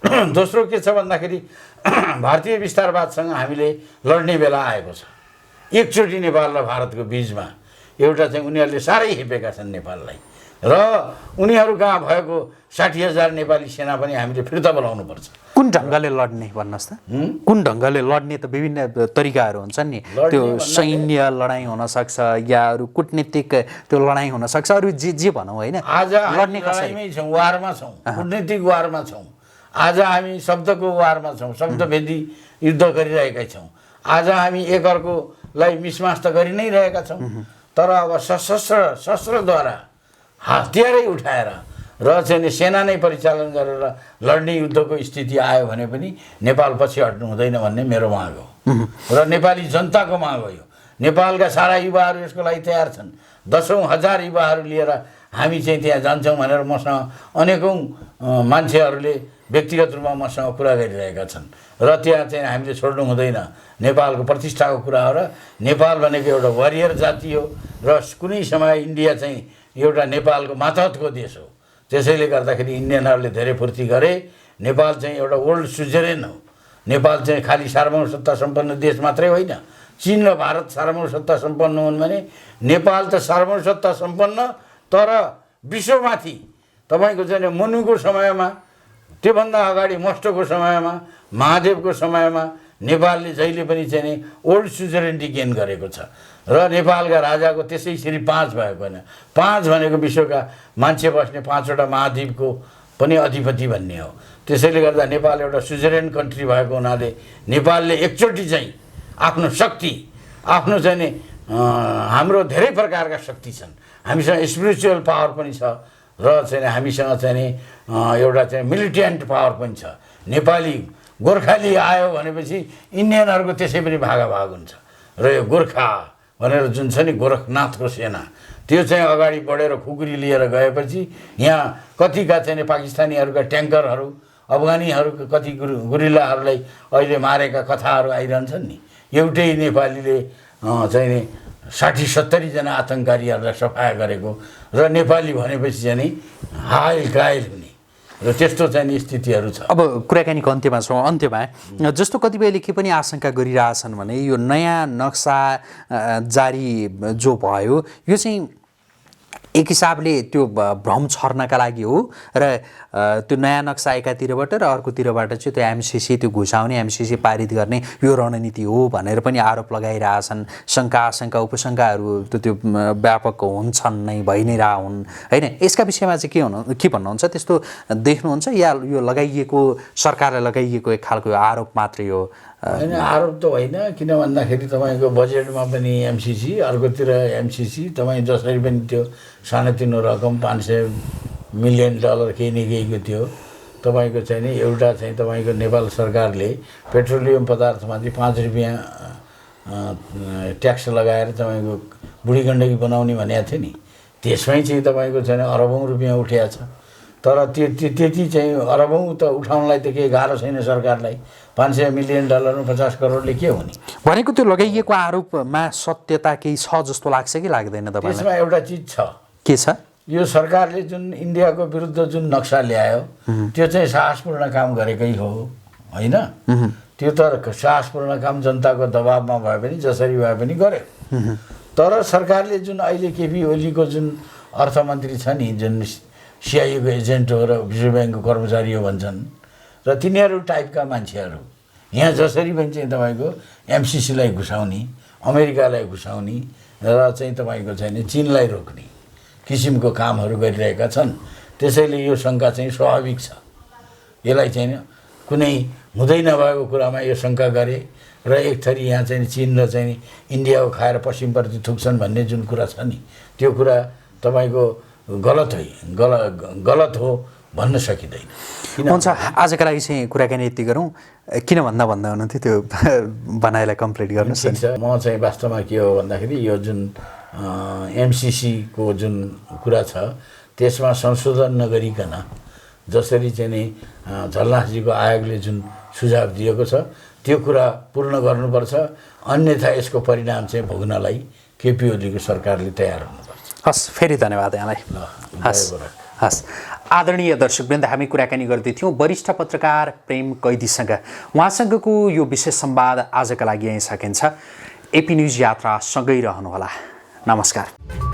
दोस्रो के छ भन्दाखेरि भारतीय विस्तारवादसँग हामीले लड्ने बेला आएको छ। एकचोटि नेपाल र भारतको बिचमा एउटा चाहिँ उनीहरूले साह्रै हेपेका छन् नेपाललाई र उनीहरू कहाँ भएको 60,000 नेपाली सेना पनि हामीले फिर्ता बोलाउनु पर्छ। कुन ढङ्गले लड्ने भन्नुहोस् त? कुन ढङ्गले लड्ने त विभिन्न तरिकाहरू हुन्छन् नि। त्यो सैन्य लडाइँ हुनसक्छ या अरू कुटनीतिक त्यो लडाइँ हुनसक्छ, अरू जे भनौँ होइन। आज लड्ने कसैमै छौँ, वारमा छौँ, कुटनीतिक वारमा छौँ। आज हामी शब्दको वारमा छौँ, शब्दभेदी युद्ध गरिरहेका छौँ। आज हामी एकअर्कोलाई मिसमास त गरि नै रहेका छौँ। तर अब शस्त्रद्वारा हतियारै उठाएर र चाहिँ सेना नै परिचालन गरेर लड्ने युद्धको स्थिति आयो भने पनि नेपाल पछि हट्नु हुँदैन भन्ने मेरो माग हो र नेपाली जनताको माग हो। यो नेपालका सारा युवाहरू यसको लागि तयार छन्। 10,000 युवाहरू लिएर हामी चाहिँ त्यहाँ जान्छौँ भनेर मसँग अनेकौँ मान्छेहरूले व्यक्तिगत रूपमा मसँग कुरा गरिरहेका छन् र त्यहाँ चाहिँ हामीले छोड्नु हुँदैन। नेपालको प्रतिष्ठाको कुरा हो र नेपाल भनेको एउटा वारियर जाति हो र कुनै समय इन्डिया चाहिँ एउटा नेपालको मातहतको देश हो। त्यसैले गर्दाखेरि इन्डियनहरूले धेरै फुर्ती गरे। नेपाल चाहिँ एउटा वर्ल्ड सुजेरेन हो। नेपाल चाहिँ खालि सार्वभौमसत्ता सम्पन्न देश मात्रै होइन। चीन र भारत सार्वभौमसत्ता सम्पन्न हुन् भने नेपाल त सार्वभौमसत्ता सम्पन्न, तर विश्वमाथि तपाईँको चाहिँ मनुको समयमा, त्योभन्दा अगाडि मस्टोको समयमा, महादेवको समयमा नेपालले जहिले पनि चाहिँ नि ओल्ड सुजरेनिटी गेन गरेको छ र नेपालका राजाको त्यसै श्री 5 भएको होइन। 5 भनेको विश्वका मान्छे बस्ने 5वटा महाद्वीपको पनि अधिपति भन्ने हो। त्यसैले गर्दा नेपाल एउटा सुजरेन कन्ट्री भएको हुनाले नेपालले एकचोटि चाहिँ आफ्नो शक्ति, आफ्नो चाहिँ नि हाम्रो धेरै प्रकारका शक्ति छन्। हामीसँग स्पिरिचुअल पावर पनि छ र चाहिँ हामीसँग चाहिँ नि एउटा चाहिँ मिलिटेन्ट पावर पनि छ। नेपाली गोर्खाली आयो भनेपछि इन्डियनहरूको त्यसै पनि भागाभाग हुन्छ र यो गोर्खा भनेर जुन छ नि गोरखनाथको सेना, त्यो चाहिँ अगाडि बढेर खुकुरी लिएर गएपछि यहाँ कतिका चाहिँ पाकिस्तानीहरूका ट्याङ्करहरू, अफगानीहरूको कति गुरिल्लाहरूलाई अहिले मारेका कथाहरू आइरहन्छन् नि। एउटै नेपालीले चाहिँ नि 60-70 जना आतङ्ककारीहरूलाई सफाया गरेको र नेपाली भनेपछि चाहिँ नि हायल घायल हुने र त्यस्तो चाहिँ स्थितिहरू छ। अब कुराकानीको अन्त्यमा छौँ। अन्त्यमा जस्तो कतिपयले के पनि आशंका गरिरहेछन् भने यो नयाँ नक्सा जारी जो भयो यो चाहिँ एक हिसाबले त्यो भ्रम छर्नका लागि हो र त्यो नयाँ नक्सा एकातिरबाट र अर्कोतिरबाट चाहिँ त्यो एमसिसी त्यो घुसाउने, एमसिसी पारित गर्ने यो रणनीति हो भनेर पनि आरोप लगाइरहेछन्। शङ्का आशंका उपशङ्काहरू त्यो व्यापक हुन्छन् नै, भइ नै रह हुन् होइन। यसका विषयमा चाहिँ के भन्नुहुन्छ? त्यस्तो देख्नुहुन्छ या यो लगाइएको सरकारलाई लगाइएको एक खालको आरोप मात्रै हो? होइन, आरोप त होइन। किन भन्दाखेरि तपाईँको बजेटमा पनि एमसिसी, अर्कोतिर एमसिसी, तपाईँ जसरी पनि त्यो सानोतिनो रकम $500 मिलियन केही न केहीको थियो तपाईँको चाहिँ नि एउटा चाहिँ तपाईँको नेपाल सरकारले पेट्रोलियम पदार्थमाथि 5 रुपियाँ ट्याक्स लगाएर तपाईँको बुढी गण्डकी बनाउने भनेको थियो नि, त्यसमै चाहिँ तपाईँको चाहिँ अरबौँ रुपियाँ उठिया छ। तर त्यति चाहिँ अरबौँ त उठाउनलाई त केही गाह्रो छैन सरकारलाई। $500 मिलियन 50 करोडले के हुने? भनेको त्यो लगाइएको आरोपमा सत्यता केही छ जस्तो लाग्छ कि लाग्दैन तपाईँलाई? त्यसमा एउटा चिज छ। के छ? यो सरकारले जुन इन्डियाको विरुद्ध जुन नक्सा ल्यायो त्यो चाहिँ साहसपूर्ण काम गरेकै हो, होइन? त्यो त साहसपूर्ण काम जनताको दबावमा भए पनि जसरी भए पनि गर्यो। तर सरकारले जुन अहिले केपी ओलीको जुन अर्थमन्त्री छ नि, जुन सिआइएको एजेन्ट हो र विश्व ब्याङ्कको कर्मचारी हो भन्छन्, र तिनीहरू टाइपका मान्छेहरू यहाँ जसरी पनि चाहिँ तपाईँको एमसिसीलाई घुसाउने, अमेरिकालाई घुसाउने र चाहिँ तपाईँको चाहिँ चीनलाई रोक्ने किसिमको कामहरू गरिरहेका छन्। त्यसैले यो शङ्का चाहिँ स्वाभाविक छ। यसलाई चाहिँ कुनै हुँदै नभएको कुरामा यो शङ्का गरे र एक थरी यहाँ चाहिँ चीन र चाहिँ इन्डियाको खाएर पश्चिमप्रति थुक्छन् भन्ने जुन कुरा छ नि, त्यो कुरा तपाईँको गलत हो भन्न सकिँदैन। हुन्छ, आजका लागि चाहिँ कुराकानी यति गरौँ। किन भन्दा हुनुहुन्थ्यो त्यो बनाएलाई कम्प्लिट गर्नुहोस्। ठिक छ। म चाहिँ वास्तवमा के हो भन्दाखेरि यो जुन एमसिसीको जुन कुरा छ त्यसमा संशोधन नगरिकन जसरी चाहिँ नि झलनाथजीको आयोगले जुन सुझाव दिएको छ त्यो कुरा पूर्ण गर्नुपर्छ, अन्यथा यसको परिणाम चाहिँ भोग्नलाई केपी ओलीको सरकारले तयार हुनुपर्छ। हस्, फेरि धन्यवाद यहाँलाई। हस्, आदरणीय दर्शकवृन्द, हामी कुराकानी गर्दै थियौँ वरिष्ठ पत्रकार प्रेम कैदीसँग। उहाँसँगको यो विशेष संवाद आजका लागि यहीँ सकिन्छ। एपी न्युज यात्रा सँगै रहनुहोला। नमस्कार।